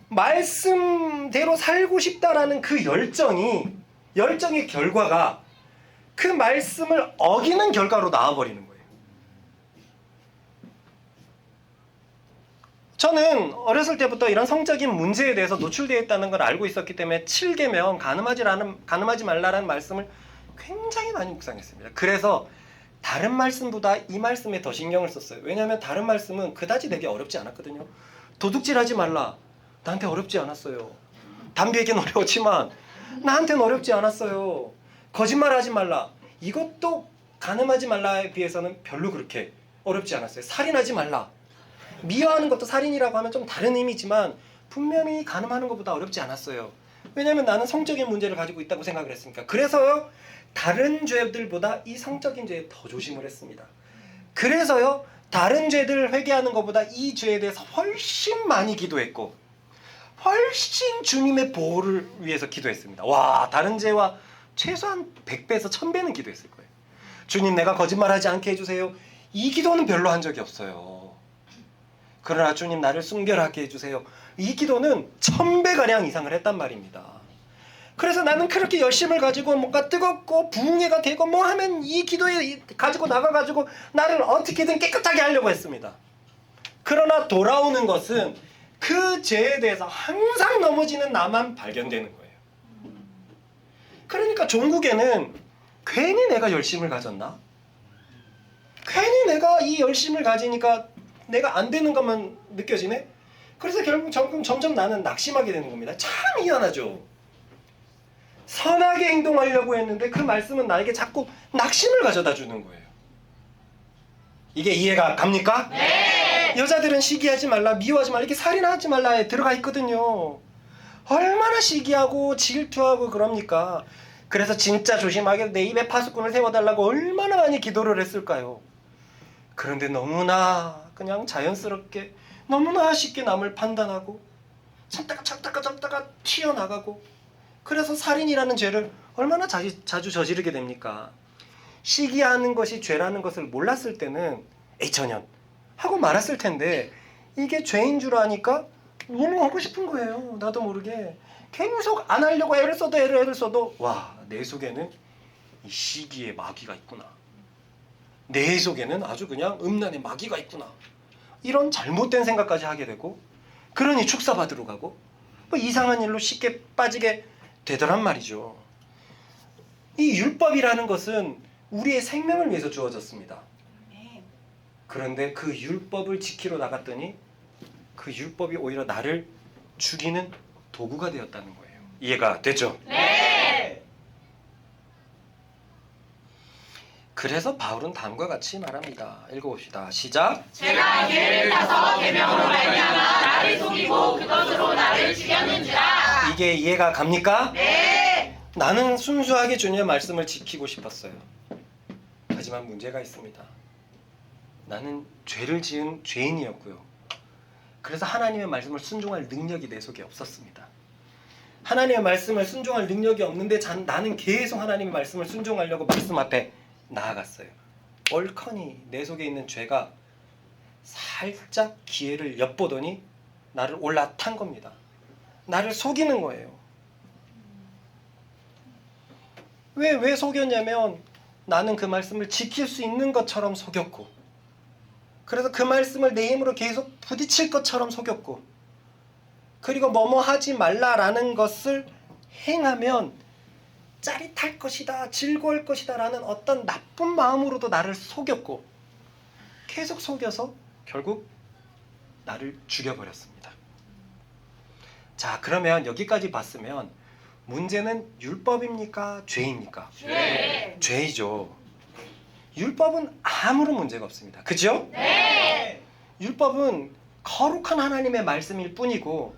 말씀대로 살고 싶다라는 그 열정의 결과가 그 말씀을 어기는 결과로 나와버리는 거예요. 저는 어렸을 때부터 이런 성적인 문제에 대해서 노출되어 있다는 걸 알고 있었기 때문에 7계명 가늠하지 말라라는 말씀을 굉장히 많이 묵상했습니다. 그래서 다른 말씀보다 이 말씀에 더 신경을 썼어요. 왜냐하면 다른 말씀은 그다지 되게 어렵지 않았거든요. 도둑질하지 말라. 나한테 어렵지 않았어요. 담배에겐 어려웠지만 나한테는 어렵지 않았어요. 거짓말하지 말라. 이것도 가늠하지 말라에 비해서는 별로 그렇게 어렵지 않았어요. 살인하지 말라. 미워하는 것도 살인이라고 하면 좀 다른 의미지만 분명히 가늠하는 것보다 어렵지 않았어요. 왜냐하면 나는 성적인 문제를 가지고 있다고 생각을 했으니까. 그래서요 다른 죄들보다 이 성적인 죄에 더 조심을 했습니다. 그래서요 다른 죄들을 회개하는 것보다 이 죄에 대해서 훨씬 많이 기도했고 훨씬 주님의 보호를 위해서 기도했습니다. 다른 죄와 최소한 100배에서 1000배는 기도했을 거예요. 주님 내가 거짓말하지 않게 해주세요. 이 기도는 별로 한 적이 없어요. 그러나 주님 나를 순결하게 해주세요. 이 기도는 1000배가량 이상을 했단 말입니다. 그래서 나는 그렇게 열심을 가지고 뭔가 뜨겁고 부흥회가 되고 뭐 하면 이 기도에 가지고 나가가지고 나를 어떻게든 깨끗하게 하려고 했습니다. 그러나 돌아오는 것은 그 죄에 대해서 항상 넘어지는 나만 발견되는 거예요. 그러니까 종국에는 괜히 내가 열심을 가졌나? 괜히 내가 이 열심을 가지니까 내가 안 되는 것만 느껴지네? 그래서 결국 점점 나는 낙심하게 되는 겁니다. 참 희한하죠? 선하게 행동하려고 했는데 그 말씀은 나에게 자꾸 낙심을 가져다 주는 거예요. 이게 이해가 갑니까? 네. 여자들은 시기하지 말라, 미워하지 말라, 이렇게 살인하지 말라에 들어가 있거든요. 얼마나 시기하고 질투하고 그럽니까? 그래서 진짜 조심하게 내 입에 파수꾼을 세워달라고 얼마나 많이 기도를 했을까요? 그런데 너무나 그냥 자연스럽게 너무나 쉽게 남을 판단하고 참다가 튀어나가고, 그래서 살인이라는 죄를 얼마나 자주 저지르게 됩니까? 시기하는 것이 죄라는 것을 몰랐을 때는 에이 전혀 하고 말았을 텐데, 이게 죄인 줄 아니까 너무 하고 싶은 거예요. 나도 모르게 계속 안 하려고 애를 써도 와, 내 속에는 이 시기의 마귀가 있구나, 내 속에는 아주 그냥 음란의 마귀가 있구나, 이런 잘못된 생각까지 하게 되고, 그러니 축사받으러 가고 뭐 이상한 일로 쉽게 빠지게 되더란 말이죠. 이 율법이라는 것은 우리의 생명을 위해서 주어졌습니다. 그런데 그 율법을 지키러 나갔더니 그 율법이 오히려 나를 죽이는 도구가 되었다는 거예요. 이해가 됐죠? 네. 그래서 바울은 다음과 같이 말합니다. 읽어봅시다. 시작. 제가 기회를 타서 계명으로 말미암아 나를 속이고 그것으로 나를 죽였는지라. 이게 이해가 갑니까? 네. 나는 순수하게 주님의 말씀을 지키고 싶었어요. 하지만 문제가 있습니다. 나는 죄를 지은 죄인이었고요. 그래서 하나님의 말씀을 순종할 능력이 내 속에 없었습니다. 하나님의 말씀을 순종할 능력이 없는데 나는 계속 하나님의 말씀을 순종하려고 말씀 앞에 나아갔어요. 얼커니 내 속에 있는 죄가 살짝 기회를 엿보더니 나를 올라탄 겁니다. 나를 속이는 거예요. 왜 속였냐면 나는 그 말씀을 지킬 수 있는 것처럼 속였고, 그래서 그 말씀을 내 힘으로 계속 부딪힐 것처럼 속였고, 그리고 뭐뭐 하지 말라라는 것을 행하면 짜릿할 것이다, 즐거울 것이다 라는 어떤 나쁜 마음으로도 나를 속였고, 계속 속여서 결국 나를 죽여버렸습니다. 자, 그러면 여기까지 봤으면 문제는 율법입니까? 죄입니까? 네. 죄이죠. 율법은 아무런 문제가 없습니다. 그죠? 네. 율법은 거룩한 하나님의 말씀일 뿐이고,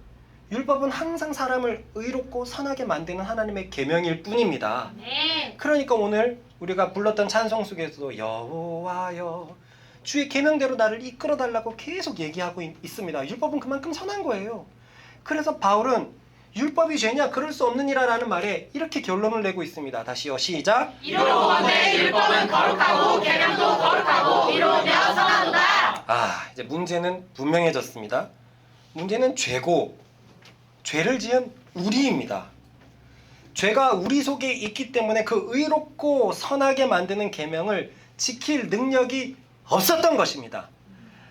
율법은 항상 사람을 의롭고 선하게 만드는 하나님의 계명일 뿐입니다. 네. 그러니까 오늘 우리가 불렀던 찬송 속에서도 여호와여 주의 계명대로 나를 이끌어 달라고 계속 얘기하고 있습니다. 율법은 그만큼 선한 거예요. 그래서 바울은 율법이 죄냐? 그럴 수 없느니라 라는 말에 이렇게 결론을 내고 있습니다. 다시요. 시작. 이로부원의 율법은 거룩하고 계명도 거룩하고 이로되어 선하도다. 이제 문제는 분명해졌습니다. 문제는 죄고, 죄를 지은 우리입니다. 죄가 우리 속에 있기 때문에 그 의롭고 선하게 만드는 계명을 지킬 능력이 없었던 것입니다.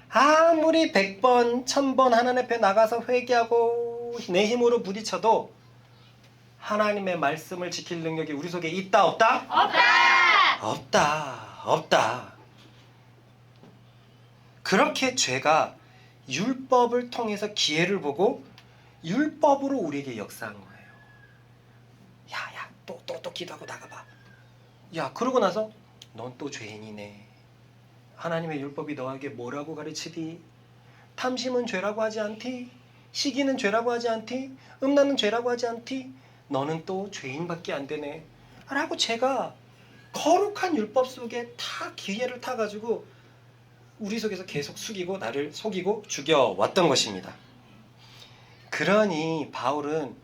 아무리 100번, 1000번 하나님 앞에 나가서 회개하고 내 힘으로 부딪혀도 하나님의 말씀을 지킬 능력이 우리 속에 있다, 없다? 없다. 없다. 그렇게 죄가 율법을 통해서 기회를 보고 율법으로 우리에게 역사한 거예요. 야, 또 기도하고 나가봐. 야, 그러고 나서 넌 또 죄인이네. 하나님의 율법이 너에게 뭐라고 가르치디? 탐심은 죄라고 하지 않디? 시기는 죄라고 하지 않디? 음란은 죄라고 하지 않디? 너는 또 죄인밖에 안 되네. 라고 제가 거룩한 율법 속에 다 기회를 타가지고 우리 속에서 계속 나를 속이고 죽여왔던 것입니다. 그러니 바울은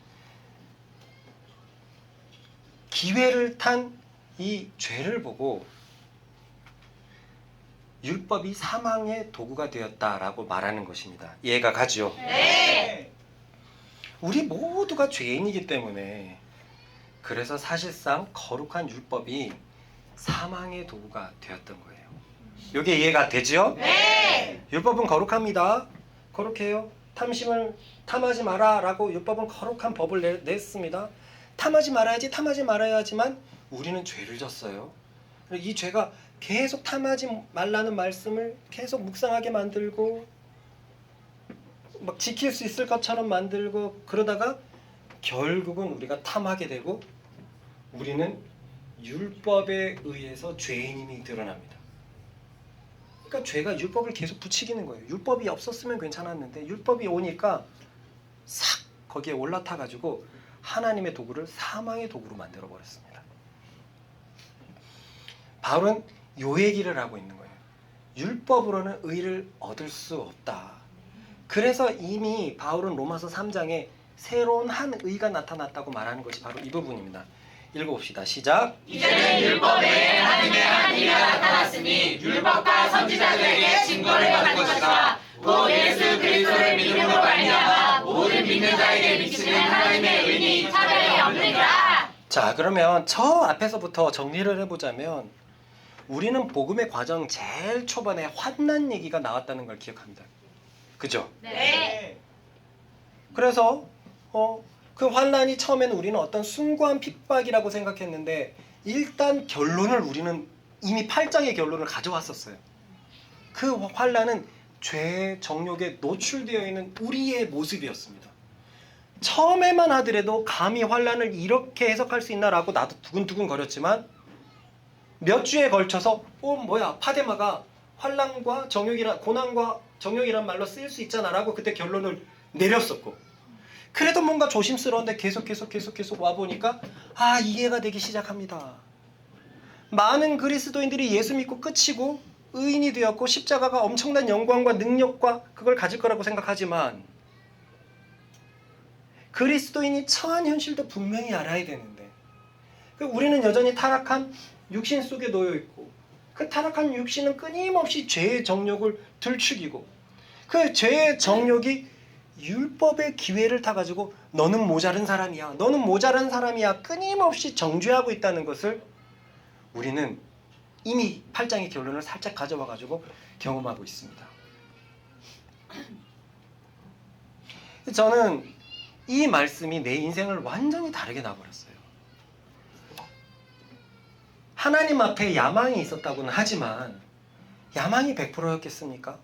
기회를 탄 이 죄를 보고 율법이 사망의 도구가 되었다라고 말하는 것입니다. 이해가 가죠? 네. 우리 모두가 죄인이기 때문에, 그래서 사실상 거룩한 율법이 사망의 도구가 되었던 거예요. 이게 이해가 되죠? 네. 율법은 거룩합니다. 거룩해요. 탐하지 마라 라고 율법은 거룩한 법을 냈습니다. 탐하지 말아야지만 우리는 죄를 졌어요. 이 죄가 계속 탐하지 말라는 말씀을 계속 묵상하게 만들고 막 지킬 수 있을 것처럼 만들고, 그러다가 결국은 우리가 탐하게 되고 우리는 율법에 의해서 죄인임이 드러납니다. 그러니까 죄가 율법을 계속 부추기는 거예요. 율법이 없었으면 괜찮았는데 율법이 오니까 싹 거기에 올라타 가지고 하나님의 도구를 사망의 도구로 만들어 버렸습니다. 바울은 요 얘기를 하고 있는 거예요. 율법으로는 의를 얻을 수 없다. 그래서 이미 바울은 로마서 3장에 새로운 한 의가 나타났다고 말하는 것이 바로 이 부분입니다. 읽어봅시다. 시작. 이제는 율법 외에 하나님의 한 의가 나타났으니 율법과 선지자들에게 증거를 받은 것이다. 곧 예수 그리스도를 믿음으로 말미암아 모든 믿는 자에게 미치는 하나님의 의니 차별이 없느니라. 자, 그러면 저 앞에서부터 정리를 해보자면 우리는 복음의 과정 제일 초반에 환난 얘기가 나왔다는 걸 기억합니다. 그죠? 네. 그래서 그 환난이 처음에는 우리는 어떤 숭고한 핍박이라고 생각했는데 일단 결론을 우리는 이미 8장의 결론을 가져왔었어요. 그 환난은 죄의 정욕에 노출되어 있는 우리의 모습이었습니다. 처음에만 하더라도 감히 환난을 이렇게 해석할 수 있나라고 나도 두근두근 거렸지만 몇 주에 걸쳐서 파데마가 환난과 정욕이란 고난과 정욕이란 말로 쓰일 수 있잖아라고 그때 결론을 내렸었고 그래도 뭔가 조심스러운데 계속 와보니까 이해가 되기 시작합니다. 많은 그리스도인들이 예수 믿고 끝이고 의인이 되었고 십자가가 엄청난 영광과 능력과 그걸 가질 거라고 생각하지만 그리스도인이 처한 현실도 분명히 알아야 되는데 우리는 여전히 타락한 육신 속에 놓여 있고 그 타락한 육신은 끊임없이 죄의 정욕을 들추기고 그 죄의 정욕이 율법의 기회를 타가지고 너는 모자른 사람이야 끊임없이 정죄하고 있다는 것을 우리는 이미 8장의 결론을 살짝 가져와가지고 경험하고 있습니다. 저는 이 말씀이 내 인생을 완전히 다르게 놔버렸어요. 하나님 앞에 야망이 있었다고는 하지만 야망이 100%였겠습니까?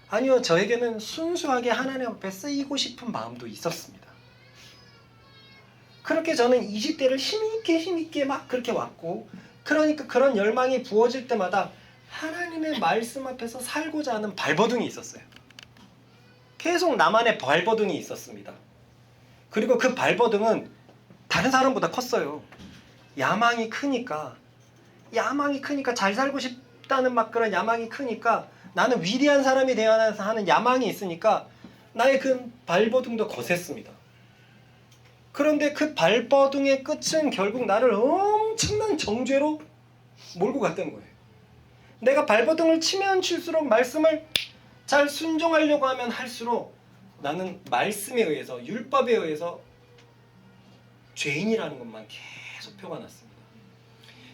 아니요, 저에게는 순수하게 하나님 앞에 쓰이고 싶은 마음도 있었습니다. 그렇게 저는 20대를 힘있게 막 그렇게 왔고 그러니까 그런 열망이 부어질 때마다 하나님의 말씀 앞에서 살고자 하는 발버둥이 있었어요. 계속 나만의 발버둥이 있었습니다. 그리고 그 발버둥은 다른 사람보다 컸어요. 야망이 크니까 잘 살고 싶다는 막 그런 야망이 크니까 나는 위대한 사람이 되어야 하는 야망이 있으니까 나의 그 발버둥도 거셌습니다. 그런데 그 발버둥의 끝은 결국 나를 엄청난 정죄로 몰고 갔던 거예요. 내가 발버둥을 치면 칠수록 말씀을 잘 순종하려고 하면 할수록 나는 말씀에 의해서 율법에 의해서 죄인이라는 것만 계속 표현했습니다.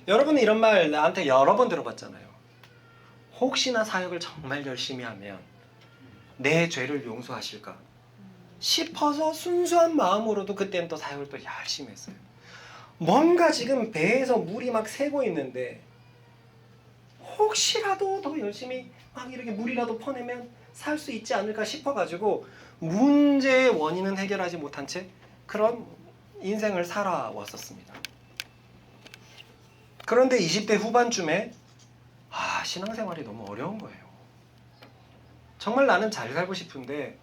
여러분은 이런 말 나한테 여러 번 들어봤잖아요. 혹시나 사역을 정말 열심히 하면 내 죄를 용서하실까 싶어서 순수한 마음으로도 그때는 또 사역을 또 열심히 했어요. 뭔가 지금 배에서 물이 막 새고 있는데 혹시라도 더 열심히 막 이렇게 물이라도 퍼내면 살 수 있지 않을까 싶어가지고 문제의 원인은 해결하지 못한 채 그런 인생을 살아왔었습니다. 그런데 20대 후반쯤에 신앙생활이 너무 어려운 거예요. 정말 나는 잘 살고 싶은데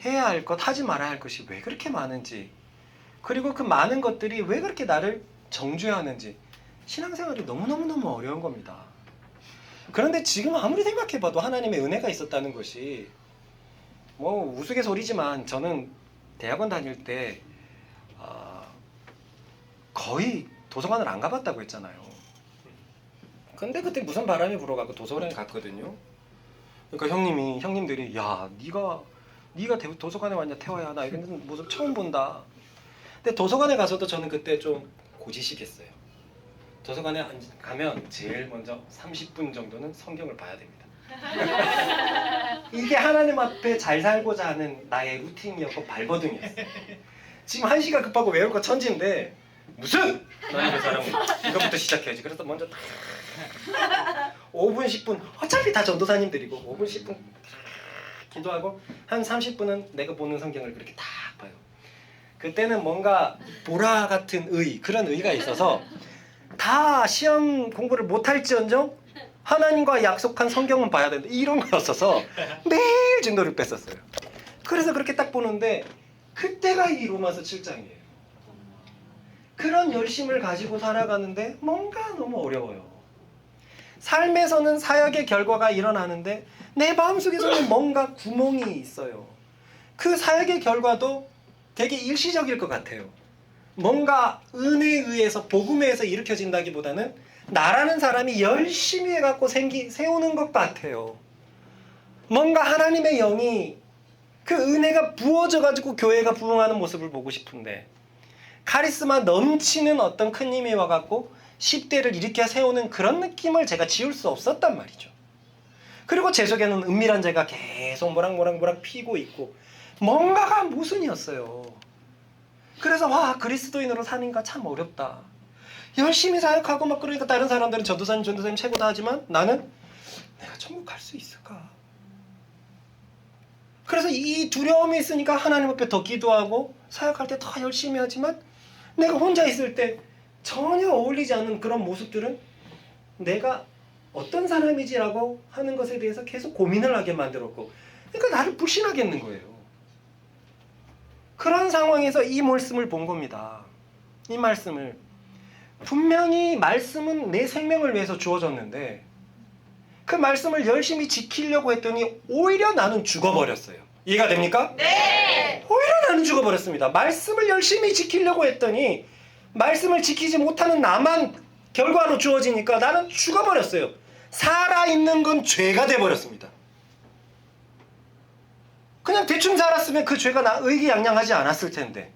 해야 할 것, 하지 말아야 할 것이 왜 그렇게 많은지, 그리고 그 많은 것들이 왜 그렇게 나를 정죄하는지 신앙생활이 너무너무 어려운 겁니다. 그런데 지금 아무리 생각해봐도 하나님의 은혜가 있었다는 것이 우스갯소리지만 저는 대학원 다닐 때 거의 도서관을 안 가봤다고 했잖아요. 근데 그때 무슨 바람이 불어가고 도서관에 갔거든요. 그러니까 형님들이 야 네가 도서관에 왔냐 태화야, 나 이런 모습 처음 본다. 근데 도서관에 가서도 저는 그때 좀 고지식했어요. 도서관에 가면 제일 먼저 30분 정도는 성경을 봐야 됩니다. 이게 하나님 앞에 잘 살고자 하는 나의 루틴이었고 발버둥이었어요. 지금 1시가 급하고 외울 거 천지인데 무슨! 나는 그 사람은 이것부터 시작해야지. 그래서 먼저 5분 10분 어차피 다 전도사님들이고 5분 10분 기도하고 한 30분은 내가 보는 성경을 그렇게 딱 봐요. 그때는 뭔가 보라 같은 그런 의가 있어서 다 시험 공부를 못할지언정 하나님과 약속한 성경은 봐야 된다. 이런 거였어서 매일 진도를 뺐었어요. 그래서 그렇게 딱 보는데 그때가 이 로마서 7장이에요. 그런 열심을 가지고 살아가는데 뭔가 너무 어려워요. 삶에서는 사역의 결과가 일어나는데 내 마음속에서는 뭔가 구멍이 있어요. 그 사역의 결과도 되게 일시적일 것 같아요. 뭔가 은혜에 의해서 복음에 의해서 일으켜진다기보다는 나라는 사람이 열심히 해갖고 세우는 것 같아요. 뭔가 하나님의 영이 그 은혜가 부어져가지고 교회가 부흥하는 모습을 보고 싶은데 카리스마 넘치는 어떤 큰 힘이 와갖고 10대를 일으켜 세우는 그런 느낌을 제가 지울 수 없었단 말이죠. 그리고 제 속에는 은밀한 죄가 계속 모락모락 피고 있고 뭔가가 모순이었어요. 그래서 와, 그리스도인으로 사는가 참 어렵다. 열심히 사역하고 막 그러니까 다른 사람들은 전도사님 최고다 하지만 나는 내가 천국 갈 수 있을까? 그래서 이 두려움이 있으니까 하나님 앞에 더 기도하고 사역할 때 더 열심히 하지만 내가 혼자 있을 때 전혀 어울리지 않는 그런 모습들은 내가 어떤 사람이지라고 하는 것에 대해서 계속 고민을 하게 만들었고, 그러니까 나를 불신하겠는 거예요. 그런 상황에서 이 말씀을 본 겁니다. 이 말씀을 분명히 말씀은 내 생명을 위해서 주어졌는데 그 말씀을 열심히 지키려고 했더니 오히려 나는 죽어버렸어요. 이해가 됩니까? 네. 오히려 나는 죽어버렸습니다. 말씀을 열심히 지키려고 했더니 말씀을 지키지 못하는 나만 결과로 주어지니까 나는 죽어버렸어요. 살아있는 건 죄가 돼버렸습니다. 그냥 대충 살았으면 그 죄가 나 의기양양하지 않았을 텐데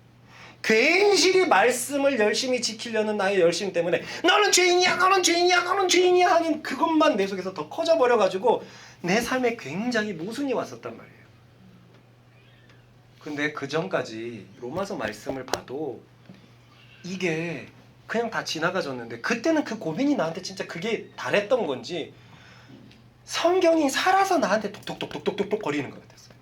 괜시리 말씀을 열심히 지키려는 나의 열심 때문에 너는 죄인이야, 너는 죄인이야, 너는 죄인이야 하는 그것만 내 속에서 더 커져버려가지고 내 삶에 굉장히 모순이 왔었단 말이에요. 근데 그 전까지 로마서 말씀을 봐도 이게 그냥 다 지나가졌는데 그때는 그 고민이 나한테 진짜 그게 달했던 건지 성경이 살아서 나한테 톡톡톡톡톡톡 거리는 것 같았어요.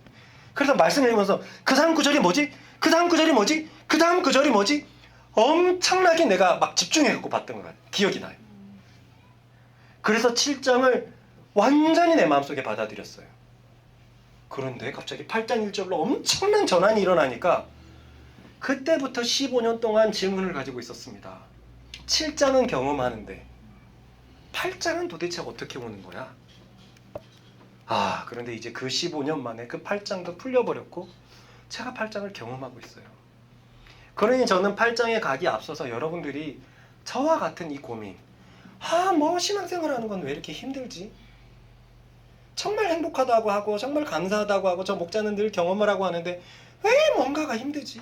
그래서 말씀을 읽으면서 그 다음 구절이 뭐지? 그 다음 구절이 뭐지? 그 다음 구절이 뭐지? 엄청나게 내가 막 집중해갖고 봤던 것 같아요. 기억이 나요. 그래서 7장을 완전히 내 마음속에 받아들였어요. 그런데 갑자기 8장 1절로 엄청난 전환이 일어나니까 그때부터 15년 동안 질문을 가지고 있었습니다. 7장은 경험하는데 8장은 도대체 어떻게 오는 거야? 그런데 이제 그 15년 만에 그 8장도 풀려버렸고 제가 8장을 경험하고 있어요. 그러니 저는 8장에 가기 앞서서 여러분들이 저와 같은 이 고민, 뭐 신앙생활하는 건 왜 이렇게 힘들지? 정말 행복하다고 하고 정말 감사하다고 하고 저 목자는 늘 경험을 하고 하는데 왜 뭔가가 힘들지?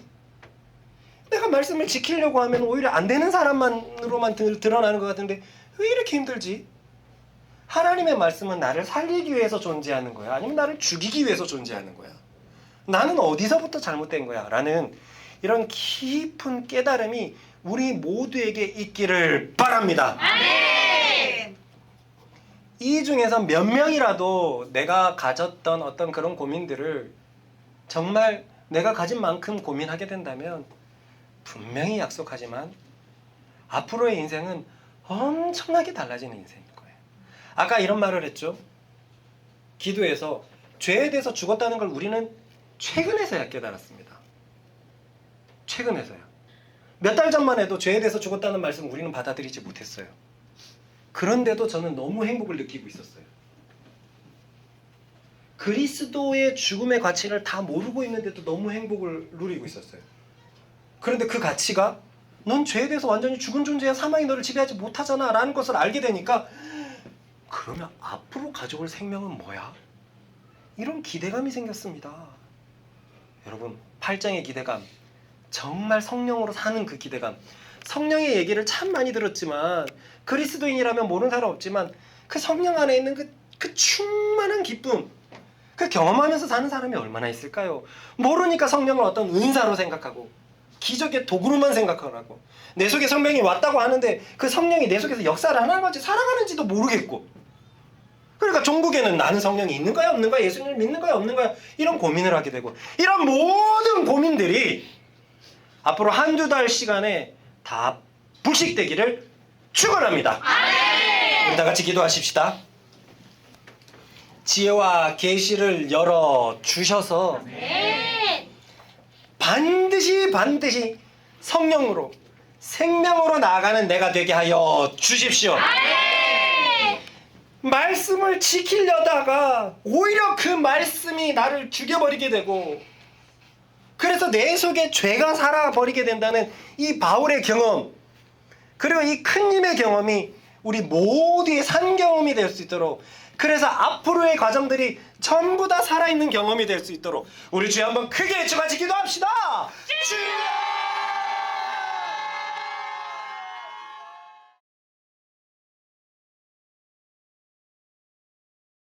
내가 말씀을 지키려고 하면 오히려 안 되는 사람만으로만 드러나는 것 같은데 왜 이렇게 힘들지? 하나님의 말씀은 나를 살리기 위해서 존재하는 거야? 아니면 나를 죽이기 위해서 존재하는 거야? 나는 어디서부터 잘못된 거야? 라는 이런 깊은 깨달음이 우리 모두에게 있기를 바랍니다. 아멘. 이 중에서 몇 명이라도 내가 가졌던 어떤 그런 고민들을 정말 내가 가진 만큼 고민하게 된다면 분명히 약속하지만 앞으로의 인생은 엄청나게 달라지는 인생일 거예요. 아까 이런 말을 했죠. 기도에서 죄에 대해서 죽었다는 걸 우리는 최근에서야 깨달았습니다. 최근에서야. 몇 달 전만 해도 죄에 대해서 죽었다는 말씀 우리는 받아들이지 못했어요. 그런데도 저는 너무 행복을 느끼고 있었어요. 그리스도의 죽음의 가치를 다 모르고 있는데도 너무 행복을 누리고 있었어요. 그런데 그 가치가 넌 죄에 대해서 완전히 죽은 존재야, 사망이 너를 지배하지 못하잖아 라는 것을 알게 되니까 그러면 앞으로 가져올 생명은 뭐야? 이런 기대감이 생겼습니다. 여러분, 8장의 기대감, 정말 성령으로 사는 그 기대감, 성령의 얘기를 참 많이 들었지만 그리스도인이라면 모르는 사람 없지만 그 성령 안에 있는 그 충만한 기쁨, 그 경험하면서 사는 사람이 얼마나 있을까요? 모르니까 성령을 어떤 은사로 생각하고 기적의 도구로만 생각하고 내 속에 성령이 왔다고 하는데 그 성령이 내 속에서 역사를 하는 건지 살아가는지도 모르겠고, 그러니까 종국에는 나는 성령이 있는 거야 없는 거야, 예수님을 믿는 거야 없는 거야, 이런 고민을 하게 되고, 이런 모든 고민들이 앞으로 한두 달 시간에 다 불식되기를 축원합니다. 우리 다 같이 기도하십시다. 지혜와 계시를 열어 주셔서 네. 반드시 성령으로 생명으로 나아가는 내가 되게 하여 주십시오. 말씀을 지키려다가 오히려 그 말씀이 나를 죽여버리게 되고, 그래서 내 속에 죄가 살아버리게 된다는 이 바울의 경험, 그리고 이 큰 힘의 경험이 우리 모두의 산 경험이 될 수 있도록, 그래서 앞으로의 과정들이 전부 다 살아있는 경험이 될 수 있도록 우리 주여 한번 크게 외쳐가지고 기도합시다.